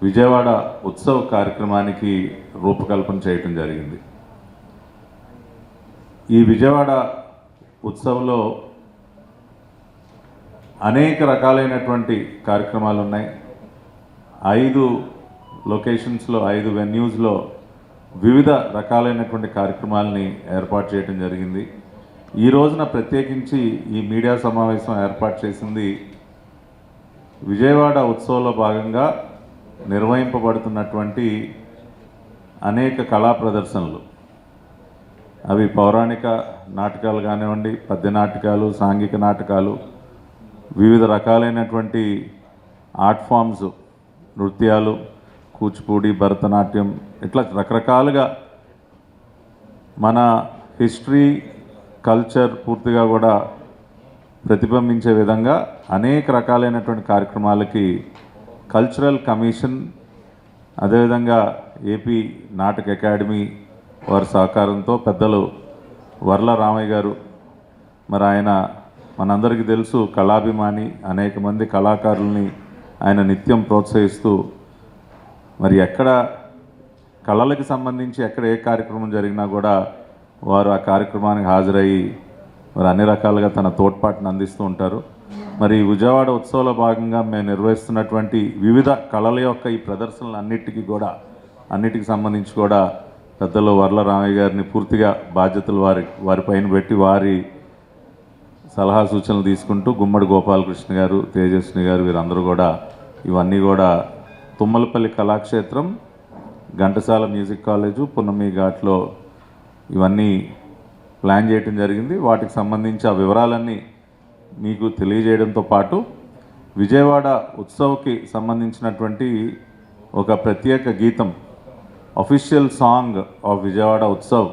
విజయవాడ ఉత్సవ కార్యక్రమానికి రూపకల్పన చేయటం జరిగింది. ఈ విజయవాడ ఉత్సవంలో అనేక రకాలైనటువంటి కార్యక్రమాలు ఉన్నాయి. 5 లొకేషన్స్లో 5 వెన్యూస్లో వివిధ రకాలైనటువంటి కార్యక్రమాలని ఏర్పాటు చేయడం జరిగింది. ఈ రోజున ప్రత్యేకించి ఈ మీడియా సమావేశం ఏర్పాటు చేసింది విజయవాడ ఉత్సవంలో భాగంగా నిర్వహింపబడుతున్నటువంటి అనేక కళా ప్రదర్శనలు. అవి పౌరాణిక నాటకాలు కానివ్వండి, పద్య నాటకాలు, సాంఘిక నాటకాలు, వివిధ రకాలైనటువంటి ఆర్ట్ ఫామ్స్, నృత్యాలు, కూచిపూడి, భరతనాట్యం, ఇట్లా రకరకాలుగా మన హిస్టరీ, కల్చర్ పూర్తిగా కూడా ప్రతిబింబించే విధంగా అనేక రకాలైనటువంటి కార్యక్రమాలకి కల్చరల్ కమిషన్, అదేవిధంగా ఏపీ నాటక అకాడమీ వారి సహకారంతో పెద్దలు వర్ల రామయ్య గారు, మరి ఆయన మనందరికీ తెలుసు కళాభిమాని, అనేక మంది కళాకారుల్ని ఆయన నిత్యం ప్రోత్సహిస్తూ మరి ఎక్కడ కళలకు సంబంధించి ఎక్కడ ఏ కార్యక్రమం జరిగినా కూడా వారు ఆ కార్యక్రమానికి హాజరయ్యి మరి అన్ని రకాలుగా తన తోడ్పాటును అందిస్తూ ఉంటారు. మరి విజయవాడ ఉత్సవంలో భాగంగా మేము నిర్వహిస్తున్నటువంటి వివిధ కళల యొక్క ఈ ప్రదర్శనలు అన్నిటికి సంబంధించి కూడా పెద్దలు వర్ల రామయ్య గారిని పూర్తిగా బాధ్యతలు వారి పైన పెట్టి వారి సలహా సూచనలు తీసుకుంటూ గుమ్మడి గోపాలకృష్ణ గారు, తేజస్విని గారు వీరందరూ కూడా ఇవన్నీ కూడా తుమ్మలపల్లి కళాక్షేత్రం, ఘంటసాల మ్యూజిక్ కాలేజు, పున్నమి ఘాట్లో ఇవన్నీ ప్లాన్ చేయడం జరిగింది. వాటికి సంబంధించి ఆ వివరాలన్నీ మీకు తెలియజేయడంతో పాటు విజయవాడ ఉత్సవ్కి సంబంధించినటువంటి ఒక ప్రత్యేక గీతం, official song of Vijayawada Utsav,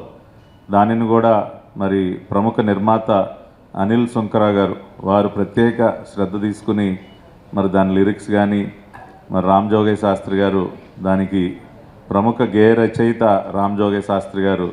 దానిని కూడా మరి ప్రముఖ నిర్మాత అనిల్ సుంకరా గారు వారు ప్రత్యేక శ్రద్ధ తీసుకుని మరి దాని లిరిక్స్ కానీ, మరి రామ్ జోగయ్య శాస్త్రి గారు దానికి ప్రముఖ గేయ రచయిత రామ్ జోగయ్య శాస్త్రి గారు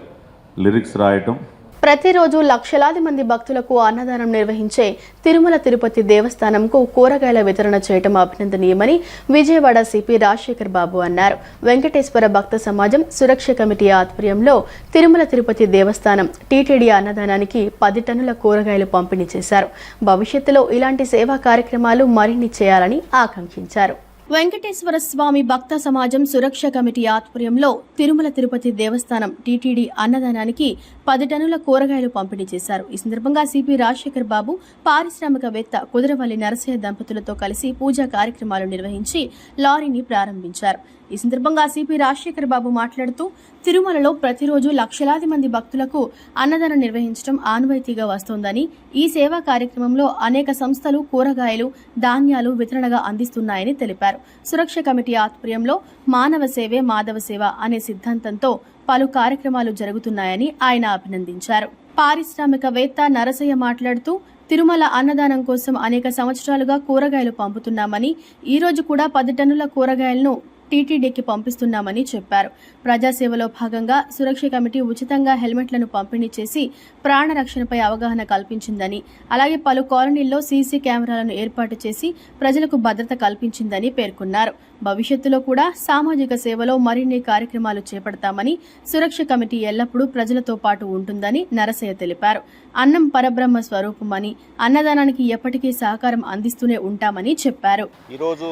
లిరిక్స్ రాయటం. ప్రతిరోజు లక్షలాది మంది భక్తులకు అన్నదానం నిర్వహించే తిరుమల తిరుపతి దేవస్థానంకు కూరగాయల వితరణ చేయడం అభినందనీయమని విజయవాడ సిపి రాజశేఖర్ బాబు అన్నారు. వెంకటేశ్వర భక్త సమాజం సురక్ష కమిటీ ఆధ్వర్యంలో తిరుమల తిరుపతి దేవస్థానం టీటీడీ అన్నదానానికి 10 టన్నుల కూరగాయలు పంపిణీ చేశారు. భవిష్యత్తులో ఇలాంటి సేవా కార్యక్రమాలు మరిన్ని చేయాలని ఆకాంక్షించారు. వెంకటేశ్వర స్వామి భక్త సమాజం సురక్ష కమిటీ ఆధ్వర్యంలో తిరుమల తిరుపతి దేవస్థానం టీటీడీ అన్నదానానికి 10 టన్నుల కూరగాయలు పంపిణీ చేశారు. ఈ సందర్భంగా సిపి రాజశేఖర్ బాబు పారిశ్రామికవేత్త కుదరవల్లి నరసయ్య దంపతులతో కలిసి పూజా కార్యక్రమాలు నిర్వహించి లారీని ప్రారంభించారు. ఈ సందర్భంగా సిపి రాజశేఖర్ బాబు మాట్లాడుతూ తిరుమలలో ప్రతిరోజు లక్షలాది మంది భక్తులకు అన్నదానం నిర్వహించడం ఆనవాయితీగా వస్తోందని, ఈ సేవా కార్యక్రమంలో అనేక సంస్థలు కూరగాయలు, ధాన్యాలు వితరణగా అందిస్తున్నాయని తెలిపారు. సురక్ష కమిటీ ఆధ్వర్యంలో మానవ సేవే మాధవ సేవ అనే సిద్ధాంతంతో పలు కార్యక్రమాలు జరుగుతున్నాయని ఆయన అభినందించారు. పారిశ్రామికవేత్త నరసయ్య మాట్లాడుతూ తిరుమల అన్నదానం కోసం అనేక సంవత్సరాలుగా కూరగాయలు పంపుతున్నామని, ఈ రోజు కూడా 10 టన్నుల కూరగాయలను టీటీడీకి పంపిస్తున్నామని చెప్పారు. ప్రజాసేవలో భాగంగా సురక్ష కమిటీ ఉచితంగా హెల్మెట్లను పంపిణీ చేసి ప్రాణరక్షణపై అవగాహన కల్పించిందని, అలాగే పలు కాలనీల్లో సీసీ కెమెరాలను ఏర్పాటు చేసి ప్రజలకు భద్రత కల్పించిందని పేర్కొన్నారు. భవిష్యత్తులో కూడా సామాజిక సేవలో మరిన్ని కార్యక్రమాలు చేపడతామని, సురక్ష కమిటీ ఎల్లప్పుడూ ప్రజలతో పాటు ఉంటుందని నరసయ్య తెలిపారు. అన్నం పరబ్రహ్మ స్వరూపమని, అన్నదానానికి ఎప్పటికీ సహకారం అందిస్తూనే ఉంటామని చెప్పారు. ఈరోజు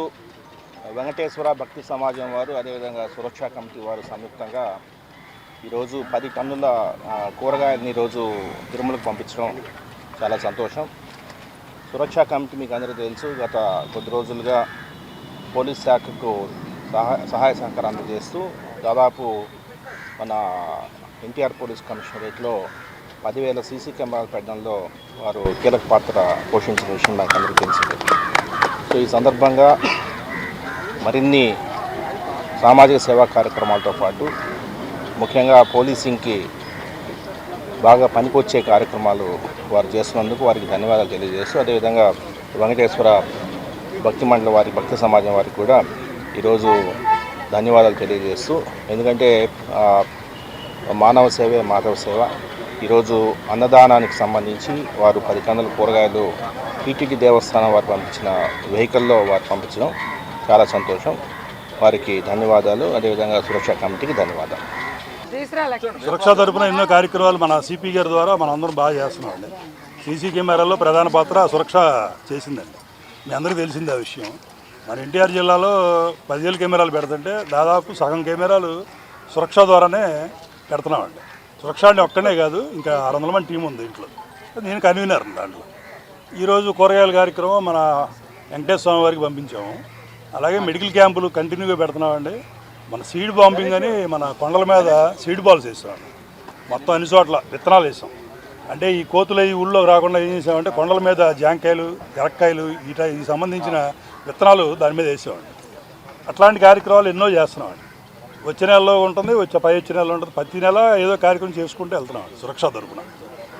వెంకటేశ్వర భక్తి సమాజం వారు, అదేవిధంగా సురక్షా కమిటీ వారు సంయుక్తంగా ఈరోజు 10 టన్నుల కూరగాయలని ఈరోజు తిరుమలకు పంపించడం చాలా సంతోషం. సురక్షా కమిటీ మీకు అందరికీ తెలుసు, గత కొద్ది రోజులుగా పోలీస్ శాఖకు సహాయ సహకారం అందజేస్తూ దాదాపు మన ఎన్టీఆర్ పోలీస్ కమిషనరేట్లో 10,000 సీసీ కెమెరాలు పెట్టడంలో వారు కీలక పాత్ర పోషించిన విషయం నాకు అందరికీ తెలిసింది. సో ఈ సందర్భంగా మరిన్ని సామాజిక సేవా కార్యక్రమాలతో పాటు ముఖ్యంగా పోలీసింగ్కి బాగా పనికొచ్చే కార్యక్రమాలు వారు చేస్తున్నందుకు వారికి ధన్యవాదాలు తెలియజేస్తూ, అదేవిధంగా వెంకటేశ్వర భక్తి మండలి వారి భక్తి సమాజం వారికి కూడా ఈరోజు ధన్యవాదాలు తెలియజేస్తూ, ఎందుకంటే మానవ సేవే మాధవ సేవ. ఈరోజు అన్నదానానికి సంబంధించి వారు 10 టన్నుల కూరగాయలు టీటీడీ దేవస్థానం వారు పంపించిన వెహికల్లో వారు పంపించడం చాలా సంతోషం. వారికి ధన్యవాదాలు, అదేవిధంగా సురక్షా కమిటీకి ధన్యవాదాలు. సురక్షా తరపున ఎన్నో కార్యక్రమాలు మన సిపి గారి ద్వారా మనం అందరం బాగా చేస్తున్నామండి. సీసీ కెమెరాల్లో ప్రధాన పాత్ర సురక్ష చేసిందండి. మీ అందరికీ తెలిసింది ఆ విషయం. మన ఎన్టీఆర్ జిల్లాలో 10,000 కెమెరాలు పెడుతుంటే దాదాపు సగం కెమెరాలు సురక్ష ద్వారానే పెడుతున్నామండి. సురక్ష అంటే ఒక్కనే కాదు, ఇంకా 600 మంది టీం ఉంది ఇంట్లో. నేను కన్వీనర్ దాంట్లో. ఈరోజు కూరగాయల కార్యక్రమం మన వెంకటేశ్వర స్వామి వారికి పంపించాము. అలాగే మెడికల్ క్యాంపులు కంటిన్యూగా పెడుతున్నామండి. మన సీడ్ బాంబింగ్ అని మన కొండల మీద సీడ్ బాల్స్ వేస్తున్నాం. మొత్తం అన్ని చోట్ల విత్తనాలు వేసాం. అంటే ఈ కోతులు ఈ ఊళ్ళో రాకుండా ఏం చేసామంటే కొండల మీద జాంకాయలు, ఎరక్కాయలు ఈ సంబంధించిన విత్తనాలు దాని మీద వేసామండి. అట్లాంటి కార్యక్రమాలు ఎన్నో చేస్తున్నామండి. వచ్చే నెలలో ఉంటుంది, వచ్చే నెలలో ఉంటుంది. ప్రతి నెల ఏదో కార్యక్రమం చేసుకుంటూ వెళ్తున్నాం సురక్ష తరపున.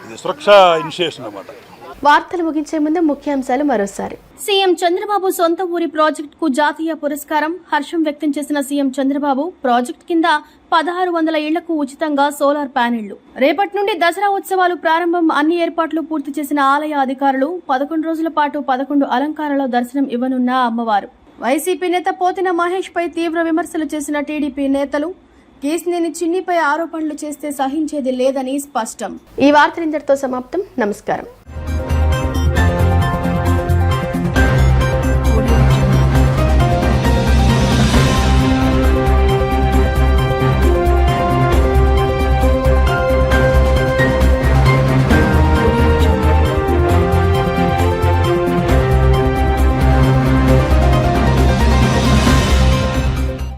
ఇది సురక్ష ఇనిషియేషన్ అన్నమాట. వార్తలు ముగించే ముందు ముఖ్యాంశాలు మరోసారి. సీఎం చంద్రబాబు సొంత ఊరి ప్రాజెక్టుకు జాతీయ పురస్కారం. హర్షం వ్యక్తం చేసిన సీఎం చంద్రబాబు ప్రాజెక్టు కింద 1600 ఇళ్లకు ఉచితంగా సోలార్ ప్యానెళ్లు. రేపటి నుండి దసరా ఉత్సవాలు ప్రారంభం. అన్ని ఏర్పాట్లు పూర్తి చేసిన ఆలయ అధికారులు. 11 రోజుల పాటు 11 అలంకారాల దర్శనం ఇవ్వనున్న అమ్మవారు. వైసీపీ నేత పోతిన మహేష్ పై తీవ్ర విమర్శలు చేసిన టీడీపీ నేతలు. కేసినేని చిన్నిపై ఆరోపణలు చేస్తే సహించేది లేదని స్పష్టం. ఈ వార్తలు ఇంతటితో సమాప్తం. నమస్కారం.